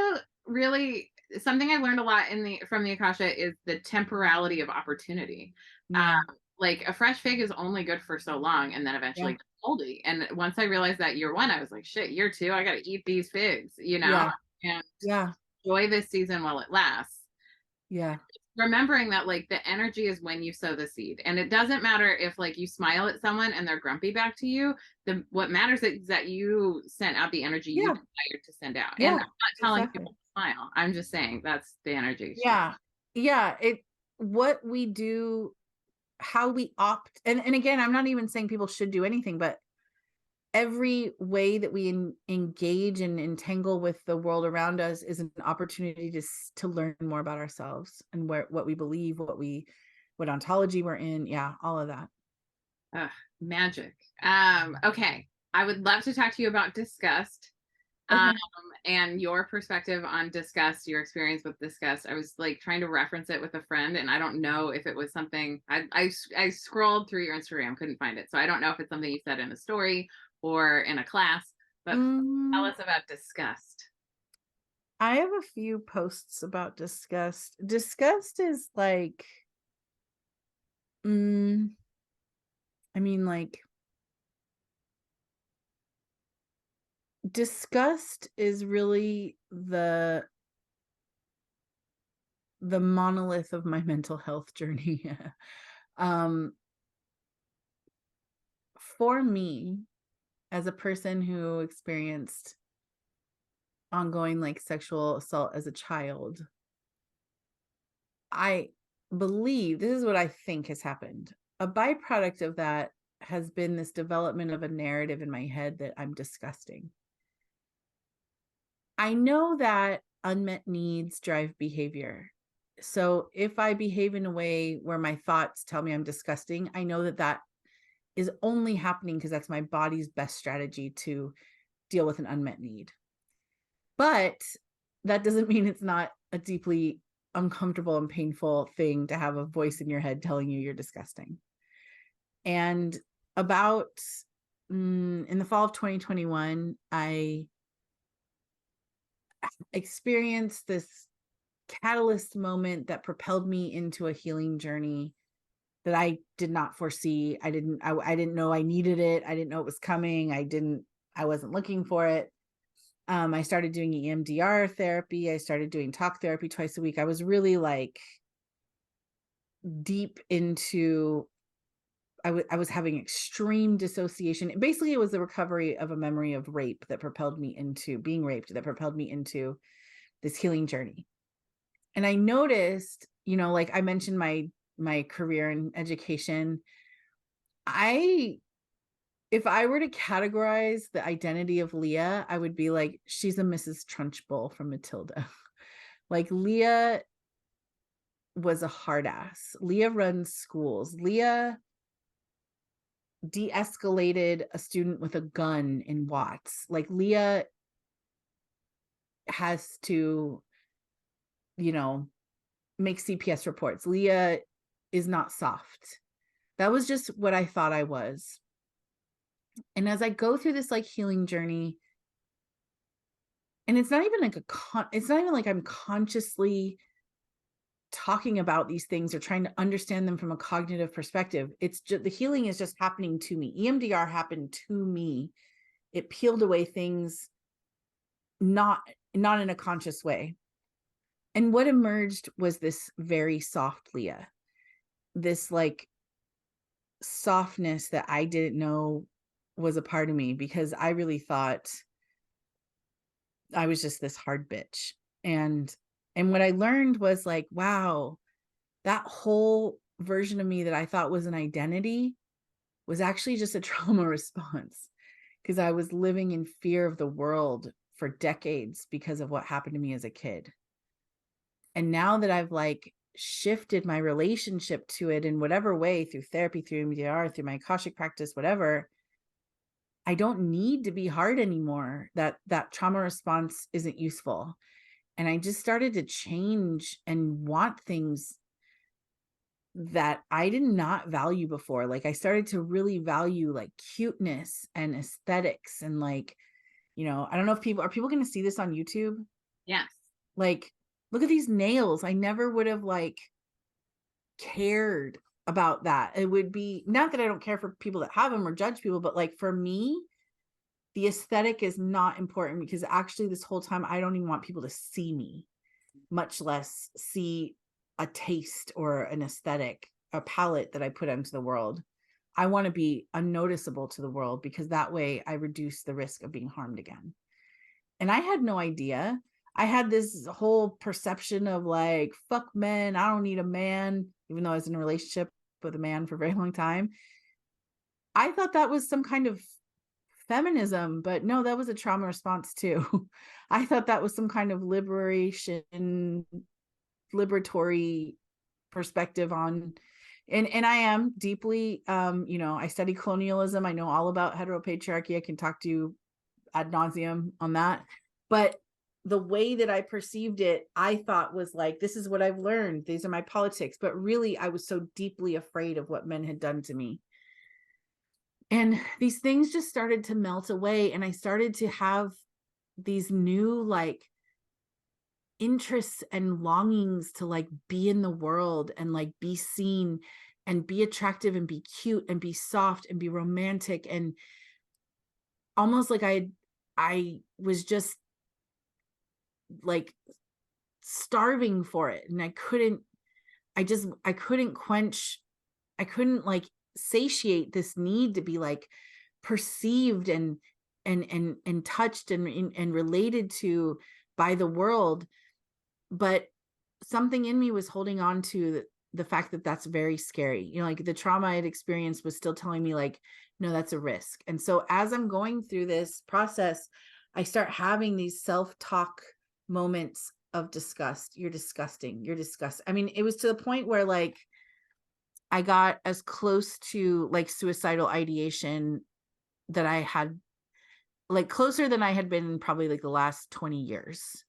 really something I learned a lot from the Akasha is the temporality of opportunity. Yeah. Like a fresh fig is only good for so long and then eventually gets moldy. And once I realized that year one, I was like, shit, year two, I got to eat these figs, Yeah. and Yeah. enjoy this season while it lasts. Yeah. Remembering that like the energy is when you sow the seed, and it doesn't matter if like you smile at someone and they're grumpy back to you. What matters is that you sent out the energy you desired to send out. And I'm not telling Exactly. people to smile, I'm just saying that's the energy. Yeah. Yeah. What we do, how we opt, and again, I'm not even saying people should do anything, but every way that we engage and entangle with the world around us is an opportunity to learn more about ourselves and what we believe, what ontology we're in. Yeah, all of that. Magic. Okay, I would love to talk to you about disgust. Okay. And your perspective on disgust, your experience with disgust. I was like trying to reference it with a friend, and I don't know if it was something I scrolled through your Instagram, couldn't find it. So I don't know if it's something you said in a story or in a class, but tell us about disgust. I have a few posts about disgust. Disgust is like, I mean, like, disgust is really the monolith of my mental health journey. For me, as a person who experienced ongoing like sexual assault as a child, I believe this is what I think has happened. A byproduct of that has been this development of a narrative in my head that I'm disgusting. I know that unmet needs drive behavior. So if I behave in a way where my thoughts tell me I'm disgusting, I know that is only happening because that's my body's best strategy to deal with an unmet need. But that doesn't mean it's not a deeply uncomfortable and painful thing to have a voice in your head telling you you're disgusting. And about in the fall of 2021, I experienced this catalyst moment that propelled me into a healing journey that I did not foresee. I didn't know I needed it. I didn't know it was coming. I wasn't looking for it. I started doing EMDR therapy. I started doing talk therapy twice a week. I was really like deep into, I was having extreme dissociation. Basically, it was the recovery of a memory of rape that propelled me into being raped, that propelled me into this healing journey. And I noticed, like I mentioned my career in education, if I were to categorize the identity of Leah, I would be like, she's a Mrs. Trunchbull from Matilda. Like Leah was a hard ass. Leah runs schools. Leah de-escalated a student with a gun in Watts. Like Leah has to, make CPS reports. Leah is not soft. That was just what I thought I was. And as I go through this like healing journey, and it's not even like it's not even like I'm consciously talking about these things or trying to understand them from a cognitive perspective. It's just the healing is just happening to me. EMDR happened to me. It peeled away things not in a conscious way. And what emerged was this very soft Leah, this like softness that I didn't know was a part of me, because I really thought I was just this hard bitch. And And what I learned was like, wow, that whole version of me that I thought was an identity was actually just a trauma response, because I was living in fear of the world for decades because of what happened to me as a kid. And now that I've like shifted my relationship to it in whatever way, through therapy, through MDR, through my Akashic practice, whatever, I don't need to be hard anymore. That trauma response isn't useful. And I just started to change and want things that I did not value before. Like I started to really value like cuteness and aesthetics and like, you know, I don't know if people going to see this on YouTube? Yes. Like, look at these nails. I never would have like cared about that. It would be, not that I don't care for people that have them or judge people, but like for me, the aesthetic is not important, because actually this whole time I don't even want people to see me, much less see a taste or an aesthetic, a palette that I put into the world. I want to be unnoticeable to the world, because that way I reduce the risk of being harmed again. And I had no idea. I had this whole perception of like, fuck men, I don't need a man, even though I was in a relationship with a man for a very long time. I thought that was some kind of feminism, but no, that was a trauma response too. I thought that was some kind of liberatory perspective on, and I am deeply, you know, I study colonialism. I know all about heteropatriarchy. I can talk to you ad nauseum on that. But the way that I perceived it, I thought was like, this is what I've learned. These are my politics. But really, I was so deeply afraid of what men had done to me. And these things just started to melt away. And I started to have these new like interests and longings to like be in the world and like be seen and be attractive and be cute and be soft and be romantic, and almost like I was just like starving for it, and I couldn't quench, I couldn't like satiate this need to be like perceived and touched and related to by the world. But something in me was holding on to the fact that that's very scary. You know, like the trauma I had experienced was still telling me like, no, that's a risk. And so as I'm going through this process, I start having these self-talk moments of disgust. You're disgusting. You're disgusting. I mean, it was to the point where like I got as close to like suicidal ideation that I had, like closer than I had been probably like the last 20 years,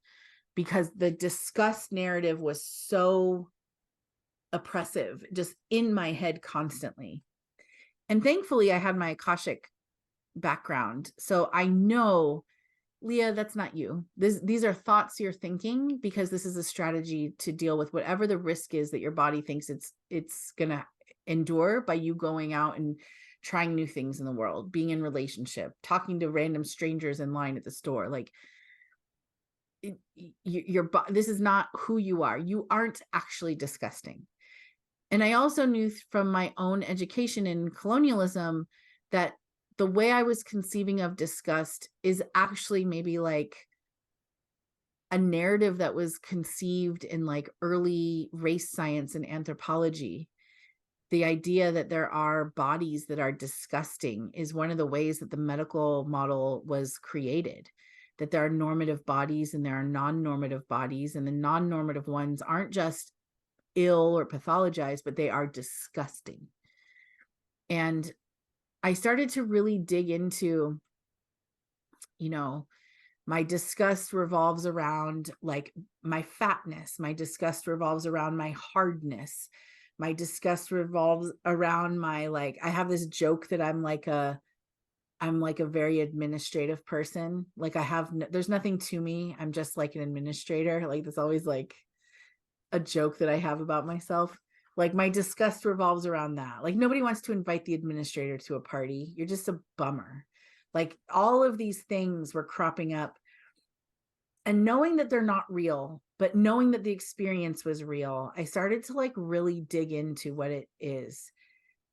because the disgust narrative was so oppressive just in my head constantly. And thankfully I had my Akashic background. So I know, Leah, that's not you. These are thoughts you're thinking, because this is a strategy to deal with whatever the risk is that your body thinks it's going to endure by you going out and trying new things in the world, being in relationship, talking to random strangers in line at the store. Like this is not who you are. You aren't actually disgusting. And I also knew from my own education in colonialism that the way I was conceiving of disgust is actually maybe like a narrative that was conceived in like early race science and anthropology. The idea that there are bodies that are disgusting is one of the ways that the medical model was created, that there are normative bodies and there are non-normative bodies, and the non-normative ones aren't just ill or pathologized, but they are disgusting. And I started to really dig into, you know, my disgust revolves around like my fatness. My disgust revolves around my hardness. My disgust revolves around my, like, I have this joke that I'm like a very administrative person. Like there's nothing to me. I'm just like an administrator. Like that's always like a joke that I have about myself. Like my disgust revolves around that. Like nobody wants to invite the administrator to a party. You're just a bummer. Like all of these things were cropping up, and knowing that they're not real, but knowing that the experience was real, I started to like really dig into what it is.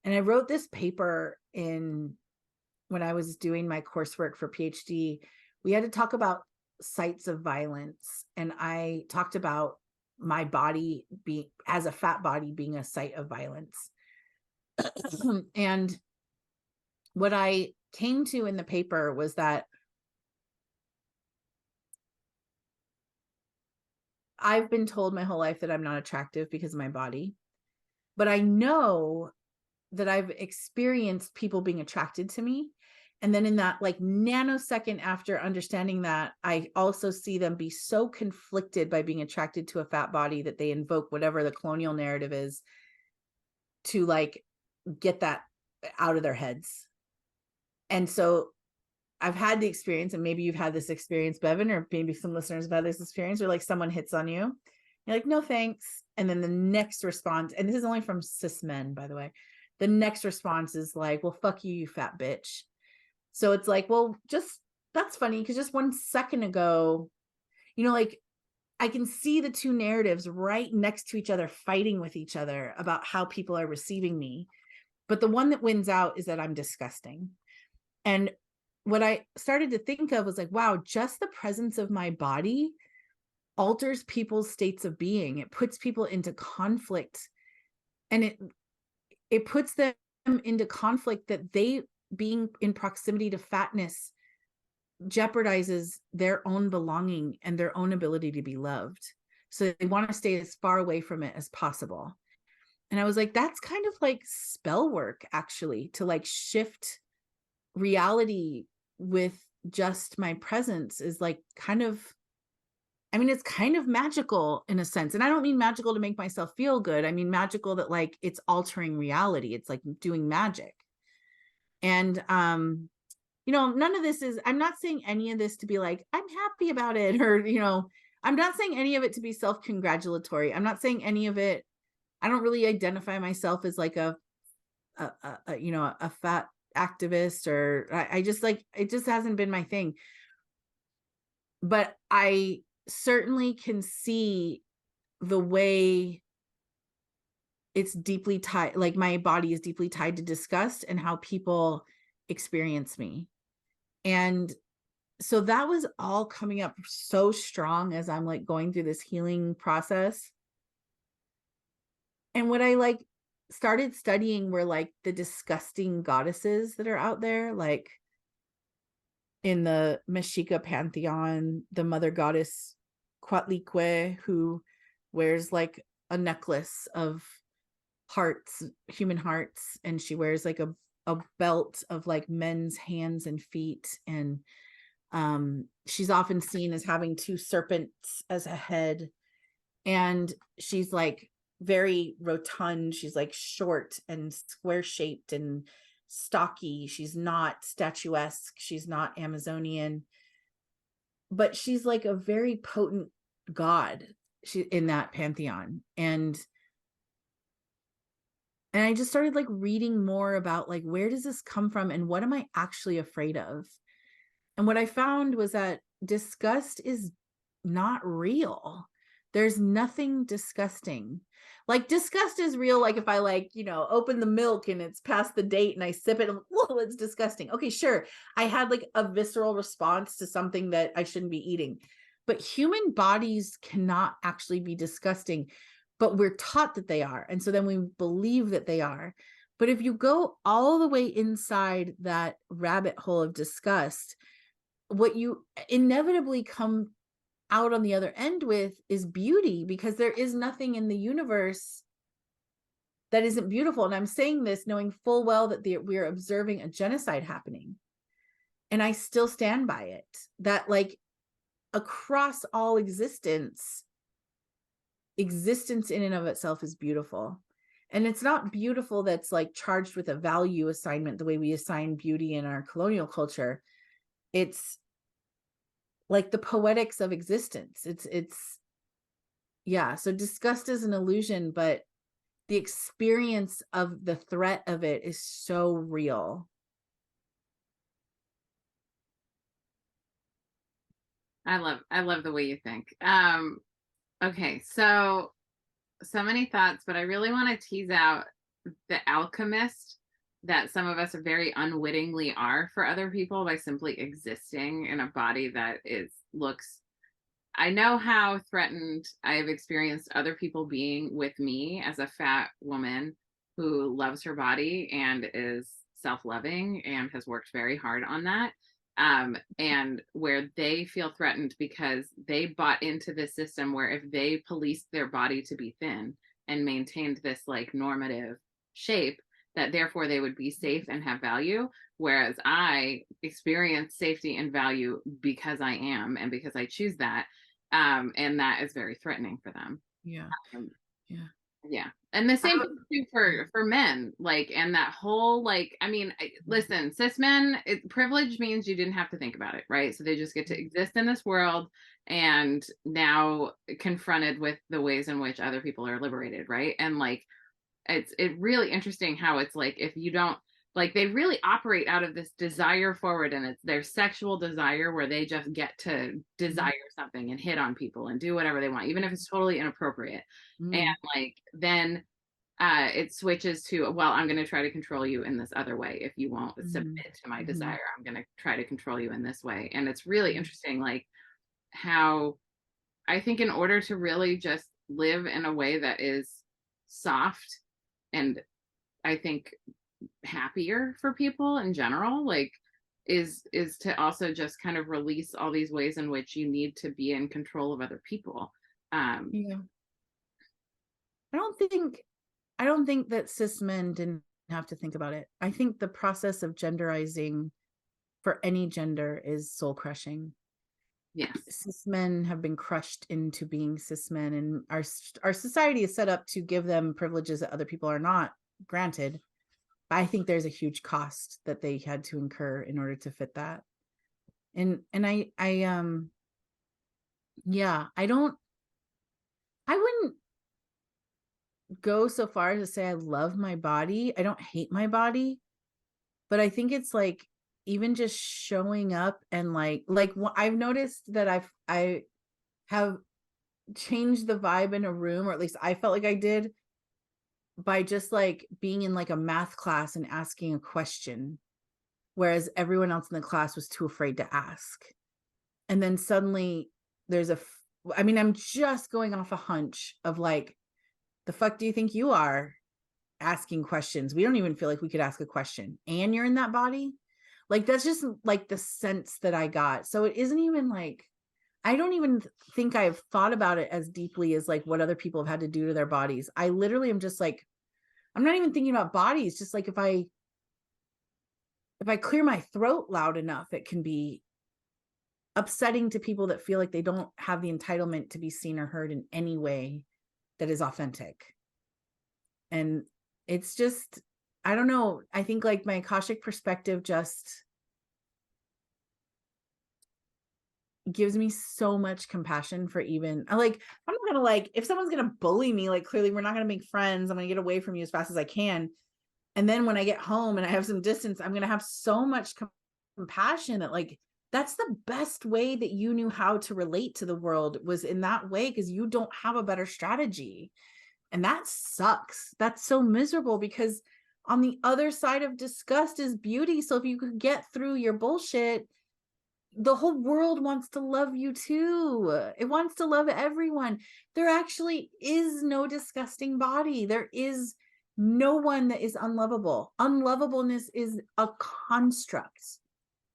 And I wrote this paper when I was doing my coursework for PhD. We had to talk about sites of violence. And I talked about my body being, as a fat body, being a site of violence. And what I came to in the paper was that I've been told my whole life that I'm not attractive because of my body, but I know that I've experienced people being attracted to me. And then in that like nanosecond after understanding that, I also see them be so conflicted by being attracted to a fat body that they invoke whatever the colonial narrative is to like get that out of their heads. And so I've had the experience, and maybe you've had this experience, Bevin, or maybe some listeners have had this experience where like someone hits on you. You're like, no, thanks. And then the next response, and this is only from cis men, by the way, the next response is like, well, fuck you, you fat bitch. So it's like, well, just, that's funny because just 1 second ago, you know, like I can see the two narratives right next to each other, fighting with each other about how people are receiving me. But the one that wins out is that I'm disgusting. And what I started to think of was like, wow, just the presence of my body alters people's states of being. It puts people into conflict, and it puts them into conflict that they being in proximity to fatness jeopardizes their own belonging and their own ability to be loved. So they want to stay as far away from it as possible. And I was like, that's kind of like spell work, actually, to like shift reality with just my presence is like kind of, I mean, it's kind of magical in a sense. And I don't mean magical to make myself feel good. I mean, magical that like it's altering reality. It's like doing magic. And, you know, none of this is, I'm not saying any of this to be like, I'm happy about it, or, you know, I'm not saying any of it to be self-congratulatory. I'm not saying any of it. I don't really identify myself as like a you know, a fat activist, or I just like, it just hasn't been my thing. But I certainly can see the way it's deeply tied, like my body is deeply tied to disgust and how people experience me. And so that was all coming up so strong as I'm like going through this healing process. And what I like started studying were like the disgusting goddesses that are out there, like in the Mexica pantheon, the mother goddess Coatlicue, who wears like a necklace of hearts, human hearts, and she wears like a belt of like men's hands and feet. And she's often seen as having two serpents as a head. And she's like very rotund. She's like short and square shaped and stocky. She's not statuesque. She's not Amazonian, but she's like a very potent god in that pantheon. And I just started like reading more about like, where does this come from and what am I actually afraid of? And what I found was that disgust is not real. There's nothing disgusting. Like disgust is real. Like if I like, you know, open the milk and it's past the date and I sip it, and, whoa, it's disgusting. Okay, sure. I had like a visceral response to something that I shouldn't be eating. But human bodies cannot actually be disgusting, but we're taught that they are. And so then we believe that they are. But if you go all the way inside that rabbit hole of disgust, what you inevitably come out on the other end with is beauty, because there is nothing in the universe that isn't beautiful. And I'm saying this knowing full well that we're observing a genocide happening. And I still stand by it, that like across all existence in and of itself is beautiful. And it's not beautiful that's like charged with a value assignment the way we assign beauty in our colonial culture. It's like the poetics of existence. It's yeah. So disgust is an illusion, but the experience of the threat of it is so real. I love the way you think. Okay, so many thoughts, but I really want to tease out the alchemist that some of us are very unwittingly are for other people by simply existing in a body that looks I know how threatened I've experienced other people being with me as a fat woman who loves her body and is self-loving and has worked very hard on that. And where they feel threatened because they bought into this system where if they policed their body to be thin and maintained this like normative shape, that therefore they would be safe and have value. Whereas I experience safety and value because I am and because I choose that. And that is very threatening for them. Yeah. Um, Yeah. yeah. And the same thing too for men, like, and that whole, like, I mean, listen, cis men, privilege means you didn't have to think about it, right? So they just get to exist in this world and now confronted with the ways in which other people are liberated, right? And like, it's really interesting how it's like, if you don't, like, they really operate out of this desire forward, and it's their sexual desire where they just get to desire something and hit on people and do whatever they want, even if it's totally inappropriate. And like, then it switches to, well, I'm going to try to control you in this other way. If you won't submit to my desire, I'm going to try to control you in this way. And it's really interesting, like, how I think in order to really just live in a way that is soft and I think happier for people in general, like, is to also just kind of release all these ways in which you need to be in control of other people. Yeah. I don't think that cis men didn't have to think about it. I think the process of genderizing for any gender is soul crushing. Yes. Cis men have been crushed into being cis men, and our society is set up to give them privileges that other people are not granted. But I think there's a huge cost that they had to incur in order to fit that. And yeah, I wouldn't go so far as to say I love my body. I don't hate my body, but I think it's like even just showing up and like I've noticed that I have changed the vibe in a room, or at least I felt like I did, by just like being in like a math class and asking a question, whereas everyone else in the class was too afraid to ask. And then suddenly there's I mean, I'm just going off a hunch of like, the fuck do you think you are asking questions? We don't even feel like we could ask a question, and you're in that body. Like, that's just like the sense that I got. So it isn't even like, I don't even think I've thought about it as deeply as like what other people have had to do to their bodies. I literally am just like, I'm not even thinking about bodies. Just like if I clear my throat loud enough, it can be upsetting to people that feel like they don't have the entitlement to be seen or heard in any way that is authentic. And it's just, I don't know. I think like my Akashic perspective just gives me so much compassion for even, I'm not gonna, like, if someone's gonna bully me, like, clearly we're not gonna make friends. I'm gonna get away from you as fast as I can. And then when I get home and I have some distance, I'm gonna have so much compassion that, like, that's the best way that you knew how to relate to the world, was in that way, because you don't have a better strategy. And that sucks. That's so miserable, because on the other side of disgust is beauty. So if you could get through your bullshit, the whole world wants to love you too. It wants to love everyone. There actually is no disgusting body. There is no one that is unlovable. Unlovableness is a construct.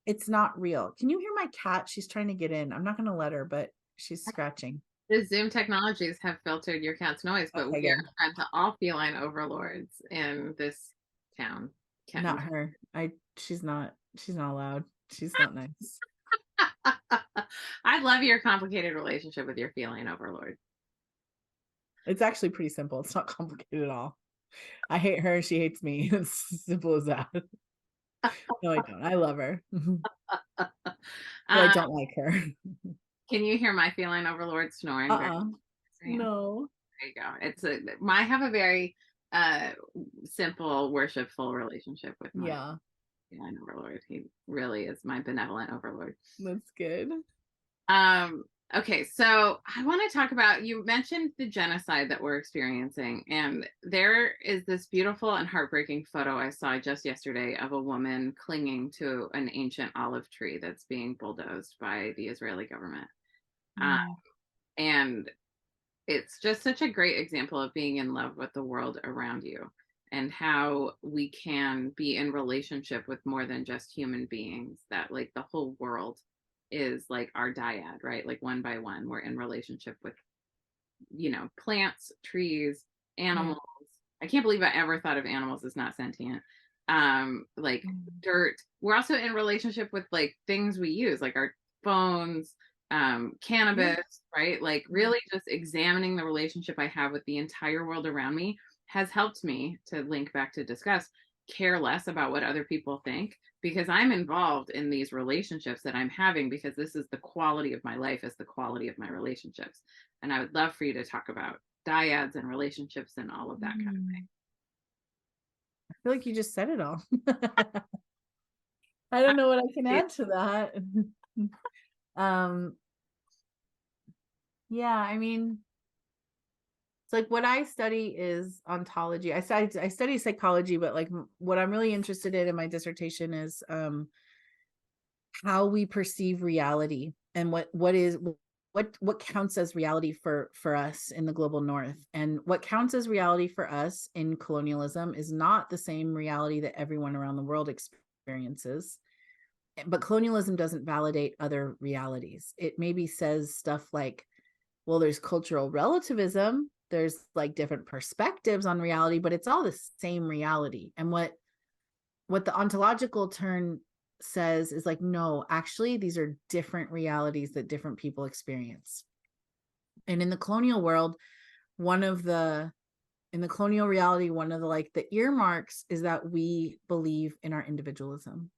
It's not real. Can you hear my cat? She's trying to get in. I'm not going to let her, but she's scratching. The Zoom technologies have filtered your cat's noise, but Okay, we are good. friends to all feline overlords in this town. Not her. She's not allowed. She's not nice. I love your complicated relationship with your feline overlord. It's actually pretty simple. It's not complicated at all. I hate her. She hates me. It's simple as that. No, I don't. I love her. But I don't like her. Can you hear my feline overlord snoring? No. There you go. I have a very simple, worshipful relationship with my feline overlord. He really is my benevolent overlord. That's good. Okay, so I want to talk about, you mentioned the genocide that we're experiencing, and there is this beautiful and heartbreaking photo I saw just yesterday of a woman clinging to an ancient olive tree that's being bulldozed by the Israeli government. Um, and it's just such a great example of being in love with the world around you and how we can be in relationship with more than just human beings, that like the whole world is like our dyad, right? Like one by one, we're in relationship with, plants, trees, animals. I can't believe I ever thought of animals as not sentient. Like dirt. We're also in relationship with like things we use, like our phones, cannabis, right? Like really just examining the relationship I have with the entire world around me has helped me, to link back to Disgust, care less about what other people think, because I'm involved in these relationships that I'm having, because this is the quality of my life, is the quality of my relationships. And I would love for you to talk about dyads and relationships and all of that kind of thing. I feel like you just said it all. I don't know what I can add to that. Yeah, I mean, it's like what I study is ontology. I study psychology, but like what I'm really interested in my dissertation is how we perceive reality, and what counts as reality for us in the global north. And what counts as reality for us in colonialism is not the same reality that everyone around the world experiences. But colonialism doesn't validate other realities. It maybe says stuff like, well, there's cultural relativism, there's like different perspectives on reality, but it's all the same reality. And what the ontological turn says is like, no, actually these are different realities that different people experience. And in the colonial world, in the colonial reality, one of the like the earmarks is that we believe in our individualism.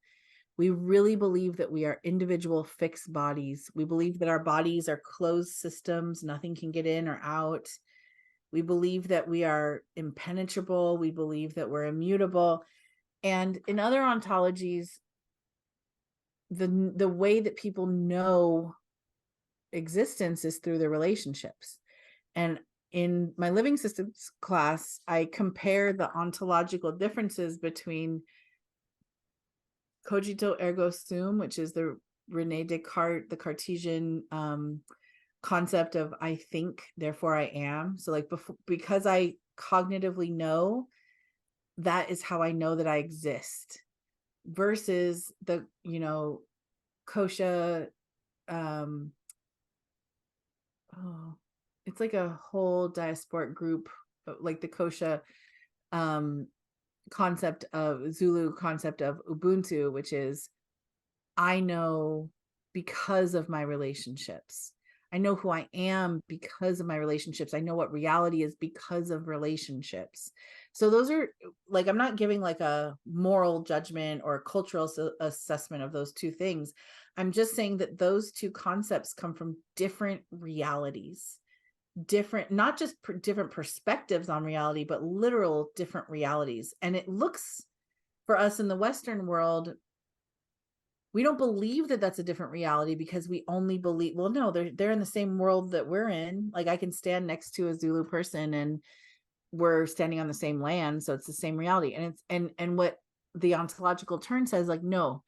We really believe that we are individual fixed bodies. We believe that our bodies are closed systems, nothing can get in or out. We believe that we are impenetrable. We believe that we're immutable. And in other ontologies, the way that people know existence is through their relationships. And in my living systems class, I compare the ontological differences between cogito ergo sum, which is the Rene Descartes, the Cartesian concept of I think, therefore I am. So like because I cognitively know, that is how I know that I exist, versus the, kosha, it's like a whole diasporic group, like the kosha concept of Zulu concept of Ubuntu, which is I know because of my relationships. I know who I am because of my relationships. I know what reality is because of relationships. So those are like, I'm not giving like a moral judgment or a cultural assessment of those two things. I'm just saying that those two concepts come from different realities, different, not just different perspectives on reality, but literal different realities. And it looks, for us in the Western world, we don't believe that that's a different reality, because we only believe, well, no, they're in the same world that we're in. Like I can stand next to a Zulu person and we're standing on the same land, so it's the same reality. And it's and what the ontological turn says, like, no,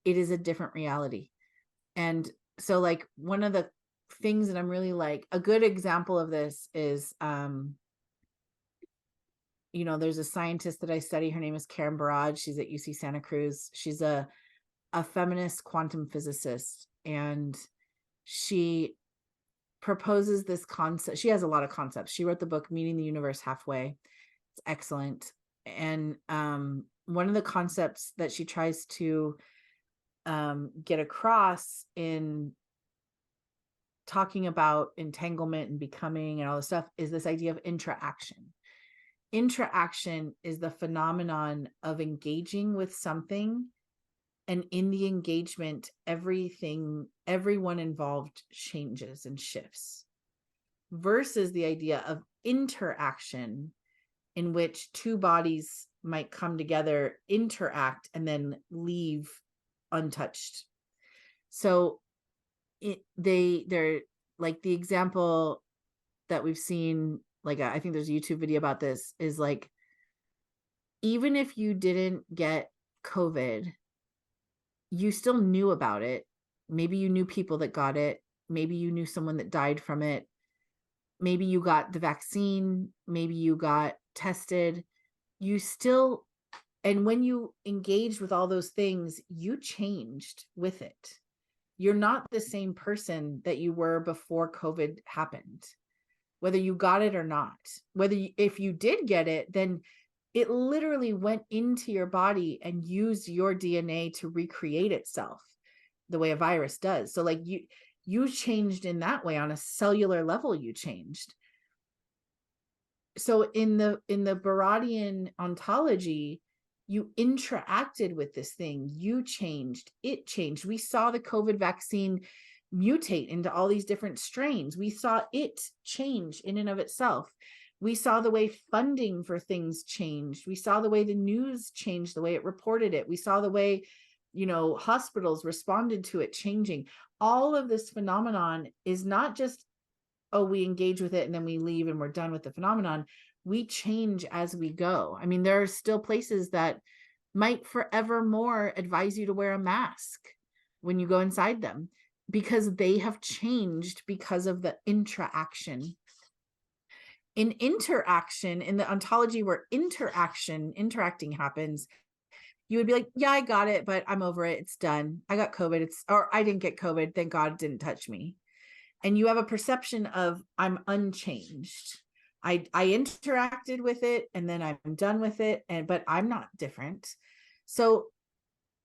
it is a different reality. And so like one of the things that I'm really like, a good example of this is there's a scientist that I study, her name is Karen Barad, she's at UC Santa Cruz. She's a feminist quantum physicist, and she proposes this concept. She has a lot of concepts. She wrote the book Meeting the Universe Halfway. It's excellent. And one of the concepts that she tries to get across in talking about entanglement and becoming and all this stuff is this idea of interaction. Interaction is the phenomenon of engaging with something, and in the engagement, everyone involved changes and shifts, versus the idea of interaction, in which two bodies might come together, interact, and then leave untouched. So they're like, the example that we've seen, like I think there's a YouTube video about this, is like, even if you didn't get COVID, you still knew about it. Maybe you knew people that got it. maybe you knew someone that died from it, maybe you got the vaccine, maybe you got tested, you still, and when you engaged with all those things, you changed with it. You're not the same person that you were before COVID happened, whether you got it or not. If you did get it, then it literally went into your body and used your DNA to recreate itself the way a virus does. So like you changed in that way. On a cellular level, you changed. So in the Baradian ontology, you interacted with this thing, you changed, it changed. We saw the COVID vaccine mutate into all these different strains. We saw it change in and of itself. We saw the way funding for things changed. We saw the way the news changed, the way it reported it. We saw the way, hospitals responded to it changing. All of this phenomenon is not just, oh, we engage with it and then we leave and we're done with the phenomenon. We change as we go. I mean, there are still places that might forevermore advise you to wear a mask when you go inside them, because they have changed because of the interaction. In interaction, in the ontology where interacting happens, you would be like, yeah, I got it, but I'm over it. It's done. I got COVID. Or I didn't get COVID. Thank God it didn't touch me. And you have a perception of, I'm unchanged. I interacted with it and then I'm done with it, but I'm not different. So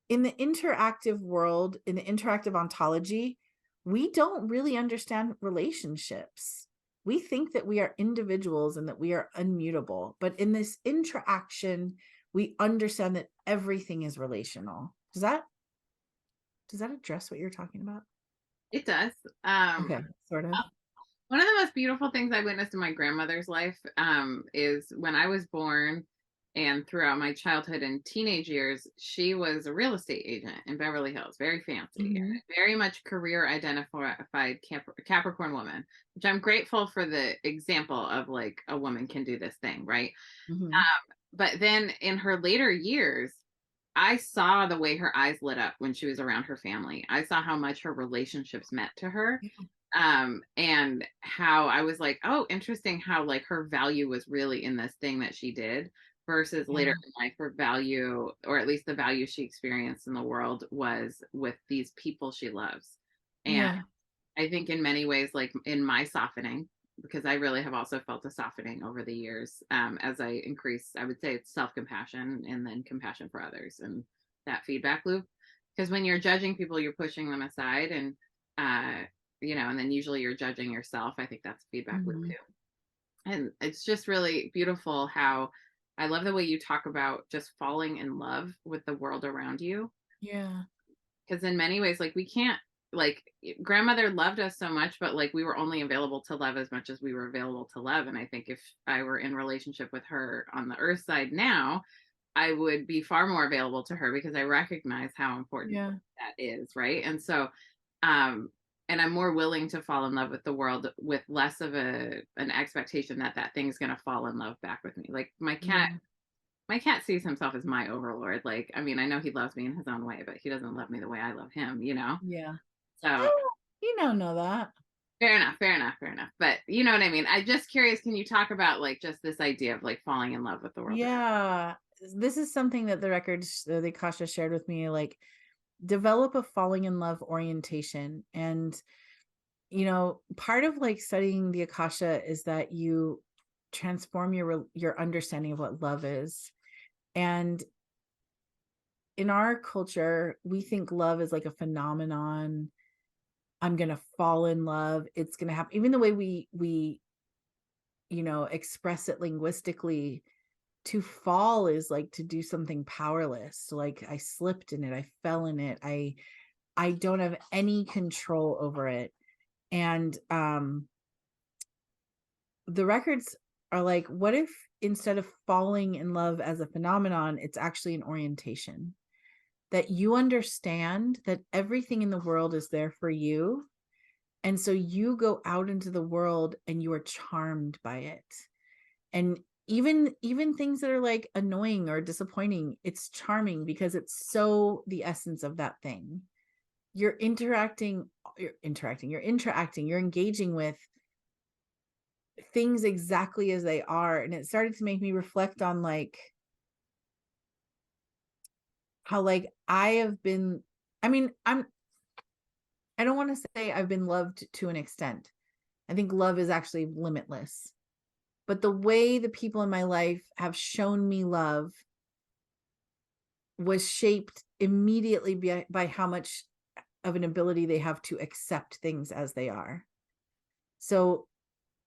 in the interactive world, in the interactive ontology, we don't really understand relationships. We think that we are individuals and that we are immutable. But in this interaction, we understand that everything is relational. Does that address what you're talking about? It does. Okay, sort of. One of the most beautiful things I witnessed in my grandmother's life is when I was born and throughout my childhood and teenage years, she was a real estate agent in Beverly Hills, very fancy, and very much career identified Capricorn woman, which I'm grateful for the example of like a woman can do this thing, right? But then in her later years, I saw the way her eyes lit up when she was around her family. I saw how much her relationships meant to her. And how I was like, oh, interesting how like her value was really in this thing that she did versus later in life, her value, or at least the value she experienced in the world, was with these people she loves. And I think in many ways, like in my softening, because I really have also felt a softening over the years, as I increase, I would say it's self-compassion and then compassion for others and that feedback loop. Because when you're judging people, you're pushing them aside, and and then usually you're judging yourself. I think that's a feedback loop too. And it's just really beautiful how I love the way you talk about just falling in love with the world around you. Yeah. Because in many ways, like we can't, like grandmother loved us so much, but like we were only available to love as much as we were available to love. And I think if I were in relationship with her on the earth side now, I would be far more available to her because I recognize how important that is. Right. And so, and I'm more willing to fall in love with the world with less of an expectation that thing's going to fall in love back with me. Like my cat sees himself as my overlord. Like, I mean, I know he loves me in his own way, but he doesn't love me the way I love him, Yeah. So you don't know that. Fair enough. But you know what I mean? I'm just curious, can you talk about like just this idea of like falling in love with the world? Yeah. This is something that the records, the Akasha shared with me, like develop a falling in love orientation. And, part of like studying the Akasha is that you transform your understanding of what love is. And in our culture, we think love is like a phenomenon. I'm going to fall in love. It's going to happen. Even the way we express it linguistically, to fall is like to do something powerless. Like I slipped in it. I fell in it. I don't have any control over it. And the records are like, what if instead of falling in love as a phenomenon, it's actually an orientation? That you understand that everything in the world is there for you. And so you go out into the world and you are charmed by it. And even things that are like annoying or disappointing, it's charming because it's so the essence of that thing. you're you're engaging with things exactly as they are. And it started to make me reflect on like how like I have been, I mean, I don't want to say I've been loved to an extent. I think love is actually limitless. But the way the people in my life have shown me love was shaped immediately by how much of an ability they have to accept things as they are. So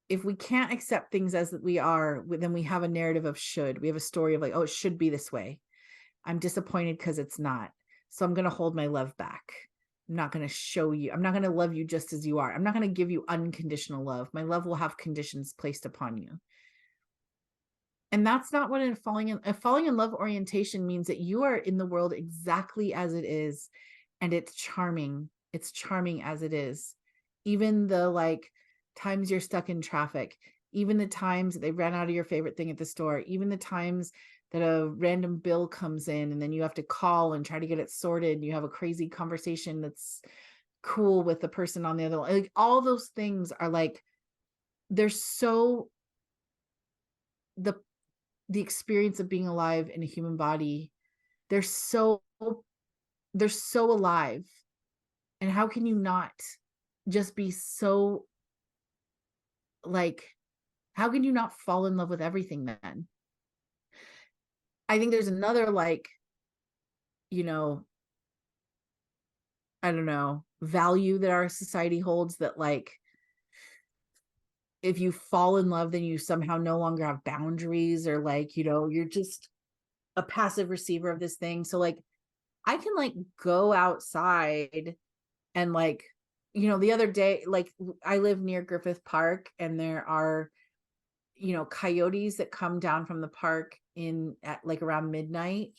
if we can't accept things as we are, then we have a narrative of should. We have a story of like, oh, it should be this way. I'm disappointed because it's not. So I'm going to hold my love back. I'm not going to show you. I'm not going to love you just as you are. I'm not going to give you unconditional love. My love will have conditions placed upon you. And that's not what a falling in love orientation means. That you are in the world exactly as it is, and it's charming. It's charming as it is. Even the like times you're stuck in traffic, even the times that they ran out of your favorite thing at the store, even the times that a random bill comes in and then you have to call and try to get it sorted and you have a crazy conversation that's cool with the person on the other line. Like all those things are like, they're so the experience of being alive in a human body, they're so alive. And how can you not just be so like, how can you not fall in love with everything then? I think there's another like, you know, I don't know, value that our society holds, that like if you fall in love then you somehow no longer have boundaries, or like, you know, you're just a passive receiver of this thing. So like I can like go outside and like, you know, the other day, like I live near Griffith Park and there are, you know, coyotes that come down from the park in at like around midnight.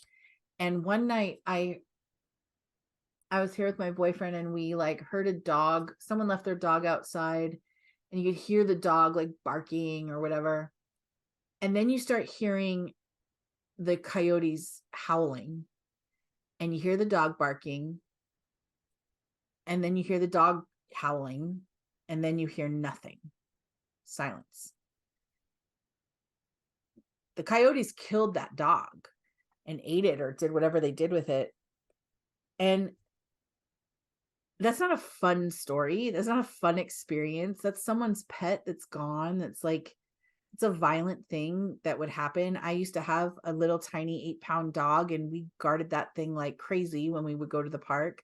And one night I was here with my boyfriend and we like heard a dog, someone left their dog outside and you could hear the dog like barking or whatever. And then you start hearing the coyotes howling and you hear the dog barking and then you hear the dog howling and then you hear nothing. Silence. The coyotes killed that dog and ate it or did whatever they did with it. And that's not a fun story. That's not a fun experience. That's someone's pet that's gone. That's like, it's a violent thing that would happen. I used to have a little tiny 8-pound dog and we guarded that thing like crazy when we would go to the park.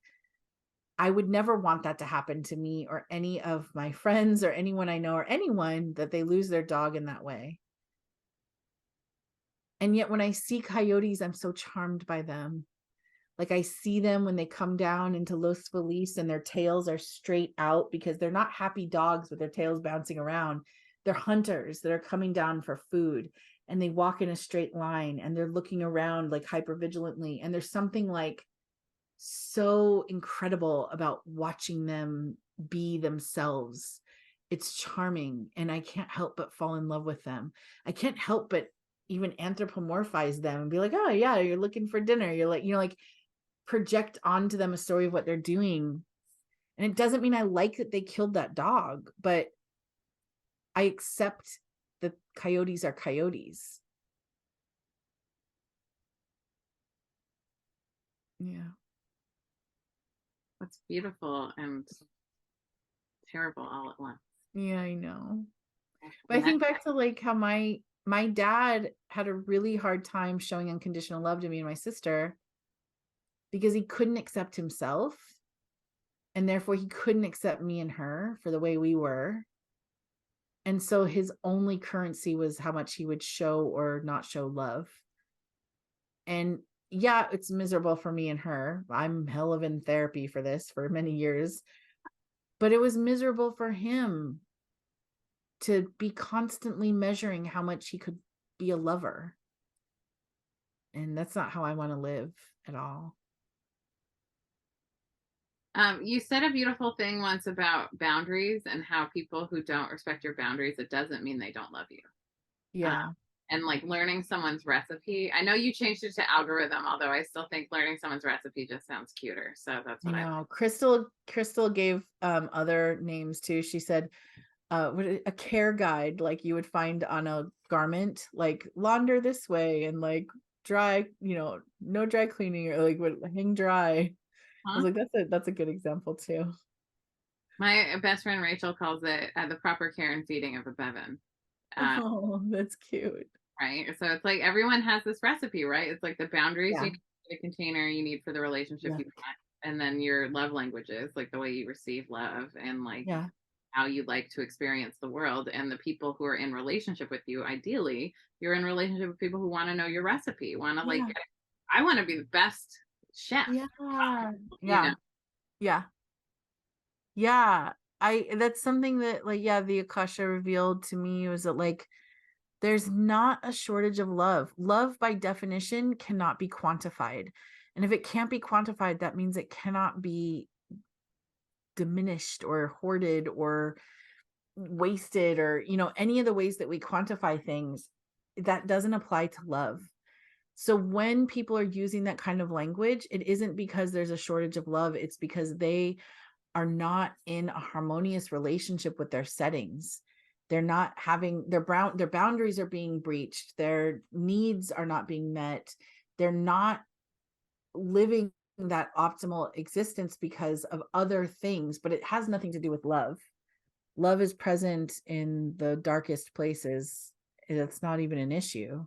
I would never want that to happen to me or any of my friends or anyone I know or anyone, that they lose their dog in that way. And yet when I see coyotes, I'm so charmed by them. Like I see them when they come down into Los Feliz and their tails are straight out because they're not happy dogs with their tails bouncing around. They're hunters that are coming down for food, and they walk in a straight line and they're looking around like hyper vigilantly. And there's something like so incredible about watching them be themselves. It's charming and I can't help but fall in love with them. I can't help but even anthropomorphize them and be like, oh yeah, you're looking for dinner. You're like, you know, like project onto them a story of what they're doing. And it doesn't mean I like that they killed that dog, but I accept that coyotes are coyotes. Yeah. That's beautiful and terrible all at once. Yeah, I know. But I think back to like how my dad had a really hard time showing unconditional love to me and my sister because he couldn't accept himself, and therefore he couldn't accept me and her for the way we were. And so his only currency was how much he would show or not show love. And yeah, it's miserable for me and her. I'm hell of in therapy for this for many years. But it was miserable for him to be constantly measuring how much he could be a lover. And that's not how I want to live at all. You said a beautiful thing once about boundaries and how people who don't respect your boundaries, it doesn't mean they don't love you. Yeah. And like learning someone's recipe. I know you changed it to algorithm, although I still think learning someone's recipe just sounds cuter. So that's I what I know. Crystal gave other names too. She said a care guide like you would find on a garment, like launder this way and like dry, no dry cleaning, or like would hang dry. I was Huh? like, that's a good example too. My best friend Rachel calls it the proper care and feeding of a Bevan. Uh, Oh, that's cute. right. So it's like everyone has this recipe, right? It's like the boundaries Yeah. you need, the container you need for the relationship Yeah. you want, and then your love languages, like the way you receive love and like Yeah. how you like to experience the world. And the people who are in relationship with you, ideally, you're in relationship with people who want to know your recipe, want to like, Yeah. I want to be the best chef, Yeah. you know. Yeah. Yeah. Yeah. That's something that like, yeah, the Akasha revealed to me was that like there's not a shortage of love. Love by definition cannot be quantified. And if it can't be quantified, that means it cannot be diminished or hoarded or wasted or, any of the ways that we quantify things. That doesn't apply to love. So when people are using that kind of language, it isn't because there's a shortage of love. It's because they are not in a harmonious relationship with their settings. They're not having their boundaries are being breached. Their needs are not being met. They're not living that optimal existence because of other things, but it has nothing to do with love. Love is present in the darkest places. It's not even an issue.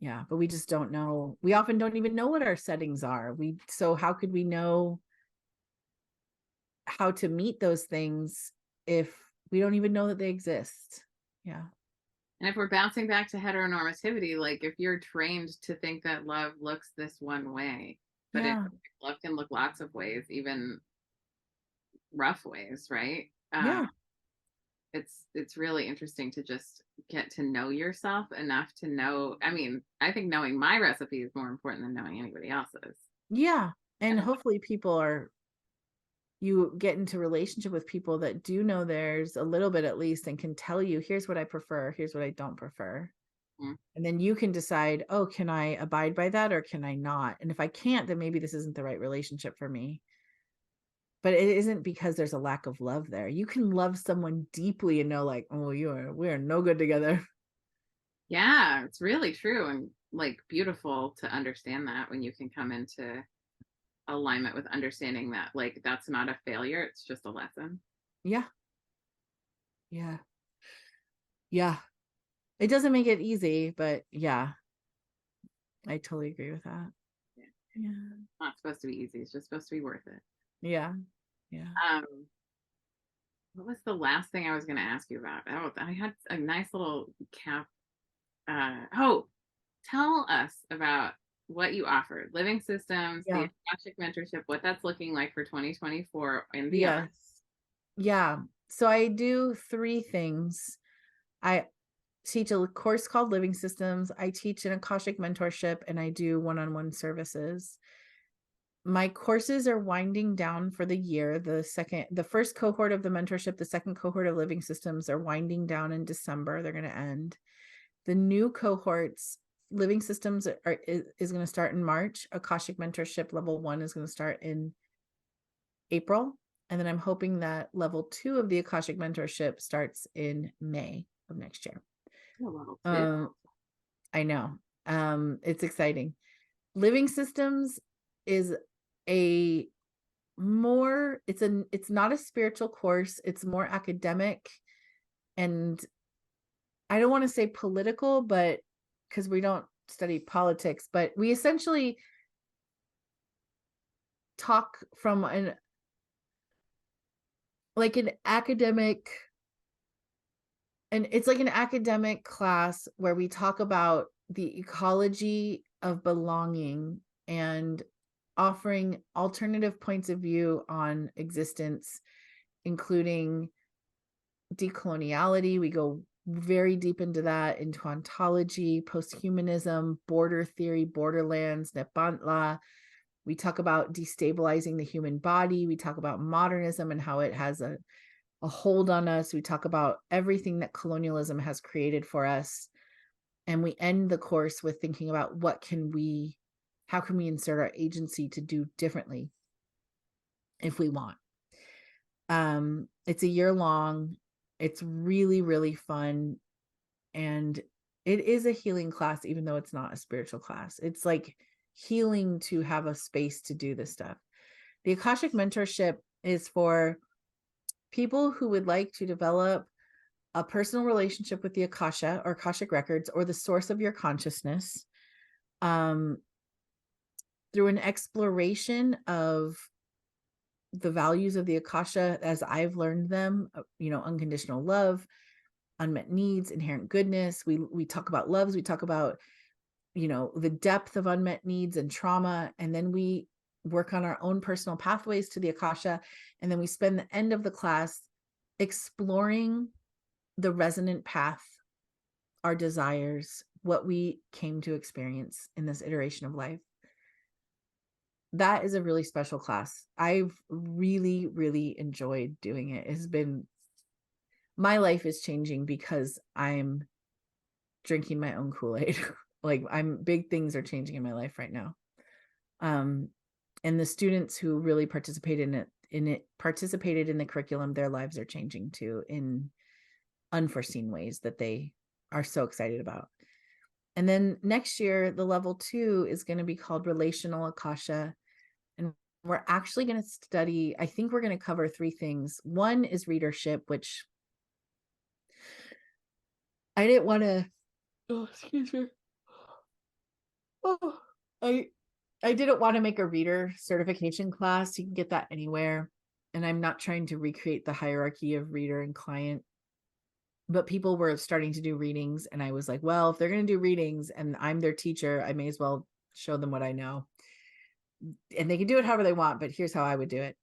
Yeah, but we just don't know. We often don't even know what our settings are. So how could we know how to meet those things if we don't even know that they exist? Yeah. And if we're bouncing back to heteronormativity, like if you're trained to think that love looks this one way, but Yeah. love can look lots of ways, even rough ways, right? Yeah. It's really interesting to just get to know yourself enough to know. I mean, I think knowing my recipe is more important than knowing anybody else's. Yeah. And And hopefully you get into relationship with people that do know theirs a little bit at least and can tell you, here's what I prefer, here's what I don't prefer. mm, And then you can decide, oh, can I abide by that or can I not? And if I can't, then maybe this isn't the right relationship for me. But it isn't because there's a lack of love there. You can love someone deeply and know like, oh, we are no good together. yeah, it's really true and like beautiful to understand that when you can come into alignment with understanding that like that's not a failure, it's just a lesson. Yeah. Yeah. Yeah. It doesn't make it easy, but yeah, I totally agree with that. Yeah. Yeah. Not supposed to be easy, it's just supposed to be worth it. Yeah. Yeah. um what was the last thing I was going to ask you about? Oh, I had a nice little cap. Oh, tell us about what you offered, living systems, the Yeah. Akashic mentorship, what that's looking like for 2024 and beyond. Yes. Yeah. So I do three things. I teach a course called Living Systems. I teach an Akashic mentorship and I do one-on-one services. My courses are winding down for the year. The first cohort of the mentorship, the second cohort of Living Systems are winding down in December. They're going to end. The new cohorts, Living Systems is going to start in March. Akashic mentorship level 1 is going to start in April. And then I'm hoping that level 2 of the Akashic mentorship starts in May of next year. Oh, level two. I know. It's exciting. Living Systems is a it's not a spiritual course. It's more academic and I don't want to say political, but because we don't study politics, but we essentially talk from an academic, and it's like an academic class where we talk about the ecology of belonging and offering alternative points of view on existence, including decoloniality. We go very deep into that, into ontology, posthumanism, border theory, borderlands, Nepantla. We talk about destabilizing the human body. We talk about modernism and how it has a hold on us. We talk about everything that colonialism has created for us. And we end the course with thinking about how can we insert our agency to do differently if we want. It's a year long. It's really, really fun. And it is a healing class, even though it's not a spiritual class. It's like healing to have a space to do this stuff. The Akashic mentorship is for people who would like to develop a personal relationship with the Akasha or Akashic records or the source of your consciousness, through an exploration of the values of the Akasha as I've learned them, unconditional love, unmet needs, inherent goodness. We talk about loves, we talk about, the depth of unmet needs and trauma. And then we work on our own personal pathways to the Akasha. And then we spend the end of the class exploring the resonant path, our desires, what we came to experience in this iteration of life. That is a really special class. I've really, really enjoyed doing it. My life is changing because I'm drinking my own Kool-Aid. Like big things are changing in my life right now. And the students who really participated in the curriculum, their lives are changing too in unforeseen ways that they are so excited about. And then next year, the level 2 is going to be called Relational Akasha. And we're actually going to study, I think we're going to cover 3 things. One is readership, which I didn't want to, excuse me. I didn't want to make a reader certification class. You can get that anywhere. And I'm not trying to recreate the hierarchy of reader and client. But people were starting to do readings. And I was like, well, if they're going to do readings and I'm their teacher, I may as well show them what I know. And they can do it however they want, but here's how I would do it.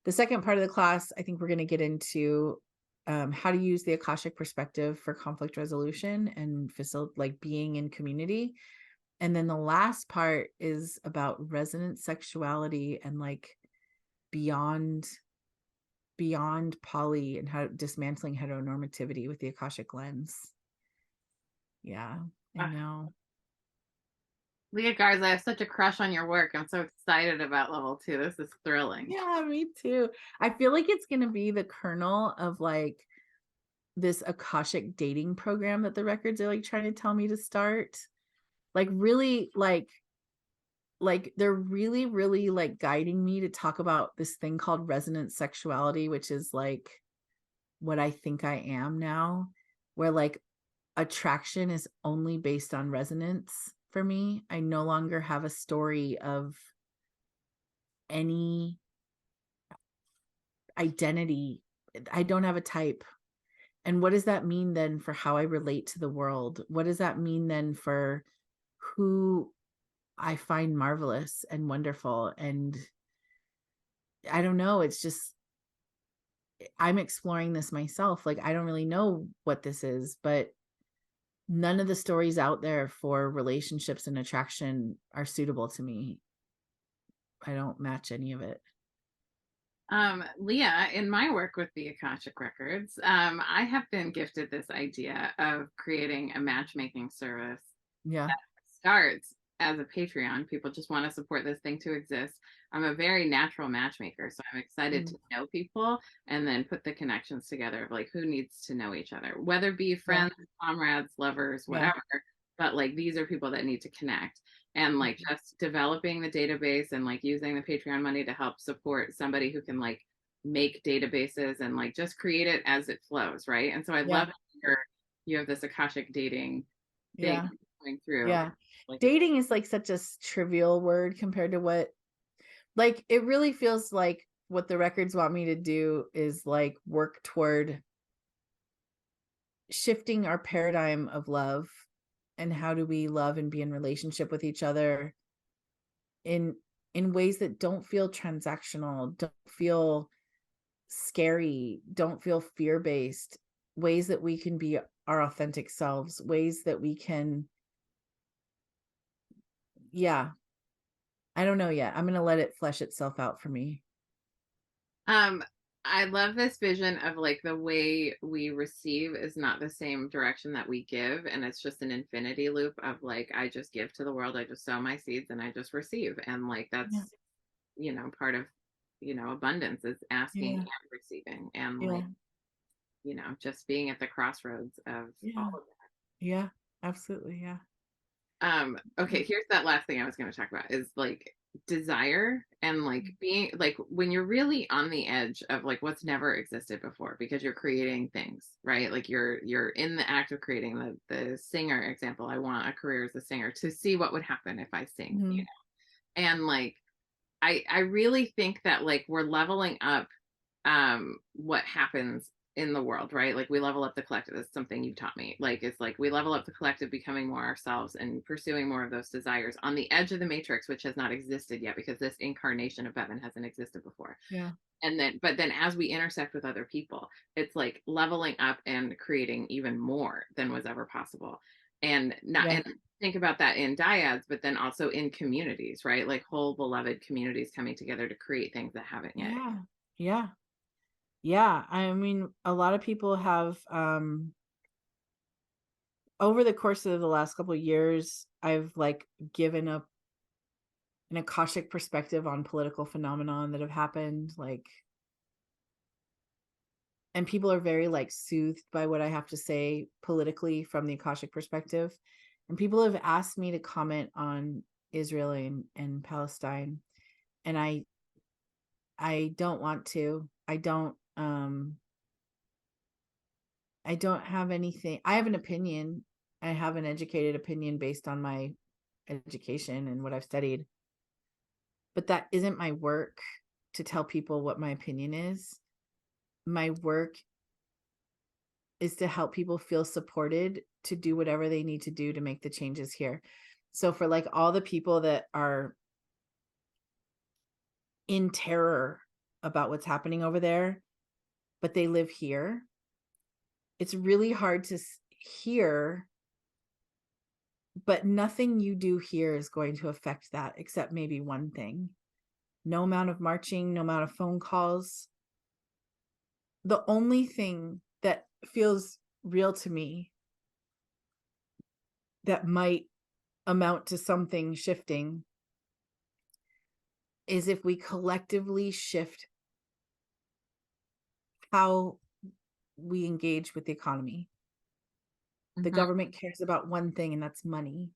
The second part of the class, I think we're going to get into how to use the Akashic perspective for conflict resolution and like being in community. And then the last part is about resonant sexuality and like beyond poly and how dismantling heteronormativity with the Akashic lens. Yeah, I know. Leah Garza, I have such a crush on your work. I'm so excited about level 2. This is thrilling. Yeah, me too. I feel like it's going to be the kernel of like this Akashic dating program that the records are like trying to tell me to start. Like really like they're really, really like guiding me to talk about this thing called resonant sexuality, which is like what I think I am now, where like attraction is only based on resonance for me. I no longer have a story of any identity. I don't have a type. And what does that mean then for how I relate to the world? What does that mean then for who I find marvelous and wonderful? And I don't know. It's just, I'm exploring this myself. Like, I don't really know what this is, but none of the stories out there for relationships and attraction are suitable to me. I don't match any of it. Leah, in my work with the Akashic Records, I have been gifted this idea of creating a matchmaking service. Yeah. That starts as a Patreon. People just want to support this thing to exist. I'm a very natural matchmaker, so I'm excited to know people and then put the connections together of like who needs to know each other, whether it be friends, comrades, lovers, whatever. But like these are people that need to connect. And like just developing the database and like using the Patreon money to help support somebody who can like make databases and like just create it as it flows, right? And so I love that you have this Akashic dating thing going through. Yeah. Like, dating is like such a trivial word compared to what, like, it really feels like what the records want me to do is like work toward shifting our paradigm of love and how do we love and be in relationship with each other in ways that don't feel transactional, don't feel scary, don't feel fear-based, ways that we can be our authentic selves, ways that we can, I don't know yet. I'm going to let it flesh itself out for me. I love this vision of like the way we receive is not the same direction that we give. And it's just an infinity loop of like, I just give to the world, I just sow my seeds and I just receive. And like, Yeah. that's, part of, abundance is asking Yeah. and receiving and Yeah. like, just being at the crossroads of all Yeah. of Yeah. Absolutely. Yeah. that. Okay, here's that last thing I was going to talk about is like desire and like being like when you're really on the edge of like what's never existed before because you're creating things, right? Like you're in the act of creating the singer example. I want a career as a singer to see what would happen if I sing, Mm-hmm. And like I really think that like we're leveling up what happens in the world, right? Like we level up the collective. It's something you taught me. Like it's like we level up the collective, becoming more ourselves and pursuing more of those desires on the edge of the matrix, which has not existed yet because this incarnation of Bevan hasn't existed before. Yeah. And then but then as we intersect with other people, it's like leveling up and creating even more than was ever possible. And not Yeah. and think about that in dyads, but then also in communities, right? Like whole beloved communities coming together to create things that haven't yet. Yeah. Yeah. Yeah. I mean, a lot of people have, over the course of the last couple of years, I've like given up an Akashic perspective on political phenomenon that have happened. Like, and people are very like soothed by what I have to say politically from the Akashic perspective. And people have asked me to comment on Israel and Palestine. And I don't want to. I don't have anything. I have an opinion. I have an educated opinion based on my education and what I've studied. But that isn't my work to tell people what my opinion is. My work is to help people feel supported to do whatever they need to do to make the changes here. So for like all the people that are in terror about what's happening over there, but they live here, it's really hard to hear, but nothing you do here is going to affect that except maybe one thing. No amount of marching, no amount of phone calls. The only thing that feels real to me that might amount to something shifting is if we collectively shift how we engage with the economy. The government cares about one thing, and that's money.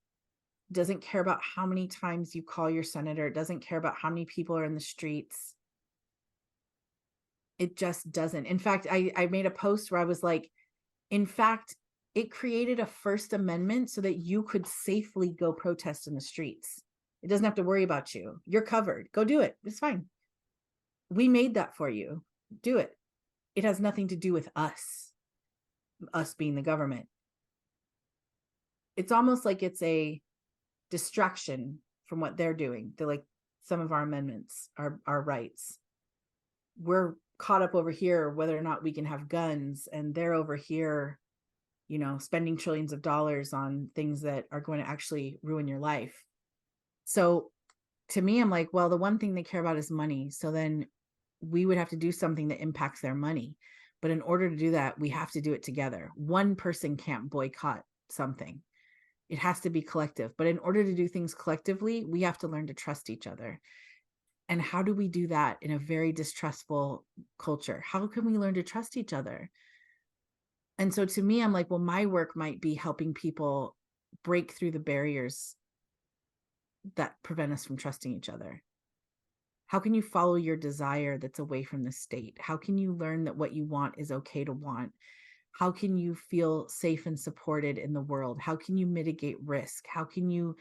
It doesn't care about how many times you call your senator. It doesn't care about how many people are in the streets. It just doesn't. In fact, I made a post where I was like, in fact, it created a First Amendment so that you could safely go protest in the streets. It doesn't have to worry about you. You're covered. Go do it. It's fine. We made that for you. Do it. It has nothing to do with us being the government. It's almost like it's a distraction from what they're doing. They're like, some of our amendments, our rights. We're caught up over here, whether or not we can have guns, and they're over here, spending trillions of dollars on things that are going to actually ruin your life. So to me, I'm like, well, the one thing they care about is money. So then we would have to do something that impacts their money. But in order to do that, we have to do it together. One person can't boycott something. It has to be collective. But in order to do things collectively, we have to learn to trust each other. And how do we do that in a very distrustful culture? How can we learn to trust each other? And so to me, I'm like, well, my work might be helping people break through the barriers that prevent us from trusting each other. How can you follow your desire that's away from the state? How can you learn that what you want is okay to want? How can you feel safe and supported in the world? How can you mitigate risk? How can you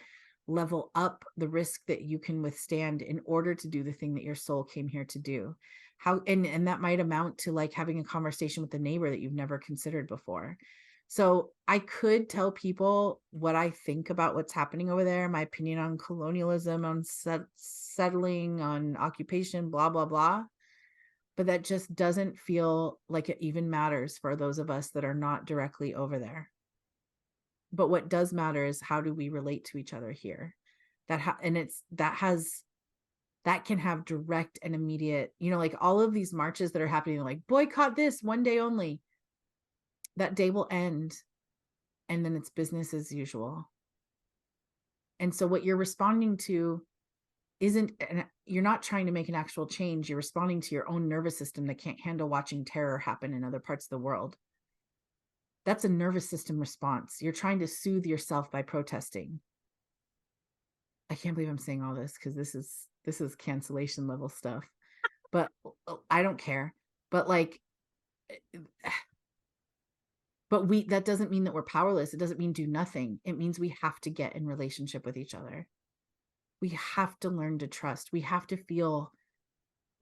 level up the risk that you can withstand in order to do the thing that your soul came here to do? How and that might amount to like having a conversation with a neighbor that you've never considered before. So I could tell people what I think about what's happening over there, my opinion on colonialism, on settling, on occupation, blah, blah, blah. But that just doesn't feel like it even matters for those of us that are not directly over there. But what does matter is how do we relate to each other here? That has that can have direct and immediate, like all of these marches that are happening, like boycott this one day only. That day will end, and then it's business as usual. And so what you're responding to you're not trying to make an actual change. You're responding to your own nervous system that can't handle watching terror happen in other parts of the world. That's a nervous system response. You're trying to soothe yourself by protesting. I can't believe I'm saying all this because this is cancellation level stuff, but I don't care. But that doesn't mean that we're powerless. It doesn't mean do nothing. It means we have to get in relationship with each other. We have to learn to trust. We have to feel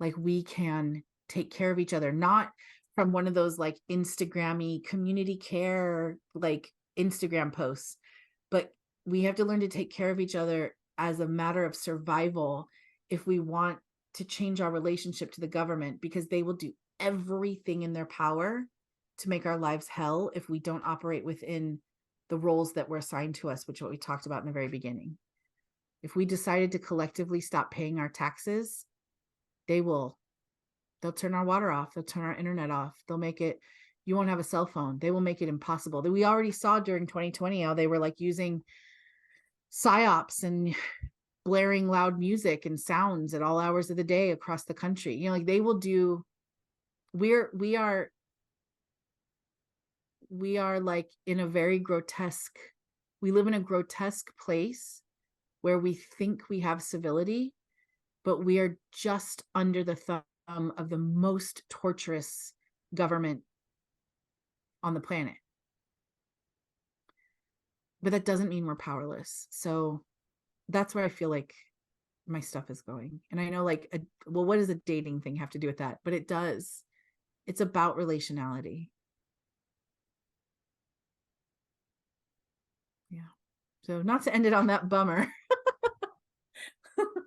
like we can take care of each other, not from one of those like Instagrammy community care, like Instagram posts, but we have to learn to take care of each other as a matter of survival if we want to change our relationship to the government, because they will do everything in their power to make our lives hell if we don't operate within the roles that were assigned to us, which is what we talked about in the very beginning. If we decided to collectively stop paying our taxes, they'll turn our water off. They'll turn our internet off. They'll make it, you won't have a cell phone. They will make it impossible. We already saw during 2020 how they were like using psyops and blaring loud music and sounds at all hours of the day across the country. Like they will do, we are like in a very grotesque, we live in a grotesque place where we think we have civility, but we are just under the thumb of the most torturous government on the planet. But that doesn't mean we're powerless. So that's where I feel like my stuff is going. And I know like, what does a dating thing have to do with that? But it does. It's about relationality. Yeah. So not to end it on that bummer.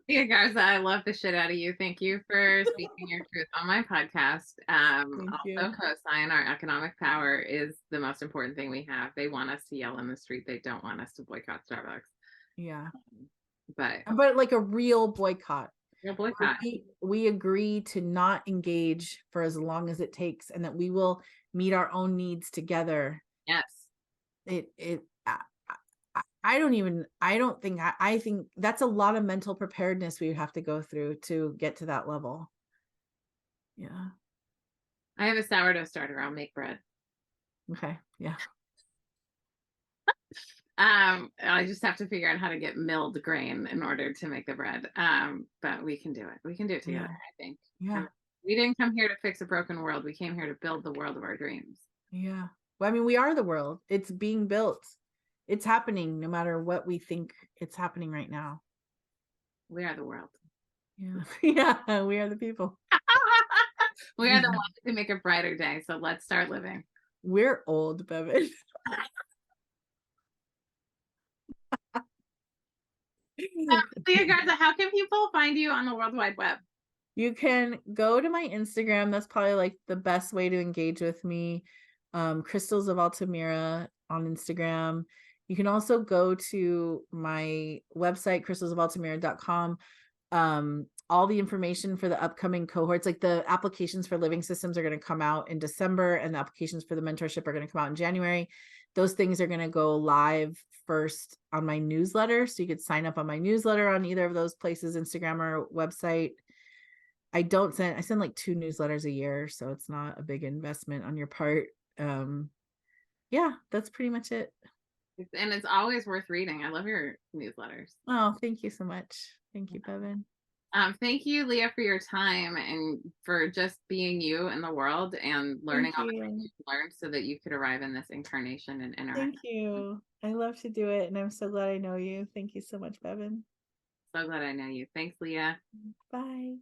Yeah, Garza, I love the shit out of you. Thank you for speaking your truth on my podcast. Also, co-sign our economic power is the most important thing we have. They want us to yell in the street. They don't want us to boycott Starbucks. Yeah. But like a real boycott. Real boycott. We agree to not engage for as long as it takes, and that we will meet our own needs together. Yes. I think that's a lot of mental preparedness we would have to go through to get to that level. Yeah. I have a sourdough starter. I'll make bread. Okay. Yeah. I just have to figure out how to get milled grain in order to make the bread. But we can do it. We can do it together, yeah. I think. Yeah. We didn't come here to fix a broken world. We came here to build the world of our dreams. Yeah. Well, I mean, we are the world. It's being built. It's happening no matter what we think. It's happening right now. We are the world. Yeah. Yeah. We are the people. We are the ones who make a brighter day. So let's start living. We're old, Bevin. Leah Garza, how can people find you on the World Wide Web? You can go to my Instagram. That's probably like the best way to engage with me. Crystals of Altamira on Instagram. You can also go to my website, crystalsofaltamira.com. All the information for the upcoming cohorts, like the applications for living systems are going to come out in December, and the applications for the mentorship are going to come out in January. Those things are going to go live first on my newsletter. So you could sign up on my newsletter on either of those places, Instagram or website. I send like 2 newsletters a year, so it's not a big investment on your part. Yeah, that's pretty much it. And it's always worth reading. I love your newsletters. Oh, thank you so much. Thank you, Bevin. Thank you, Leah, for your time and for just being you in the world and learning all the things you've learned so that you could arrive in this incarnation and interact. Thank you. I love to do it, and I'm so glad I know you. Thank you so much, Bevin. So glad I know you. Thanks, Leah. Bye.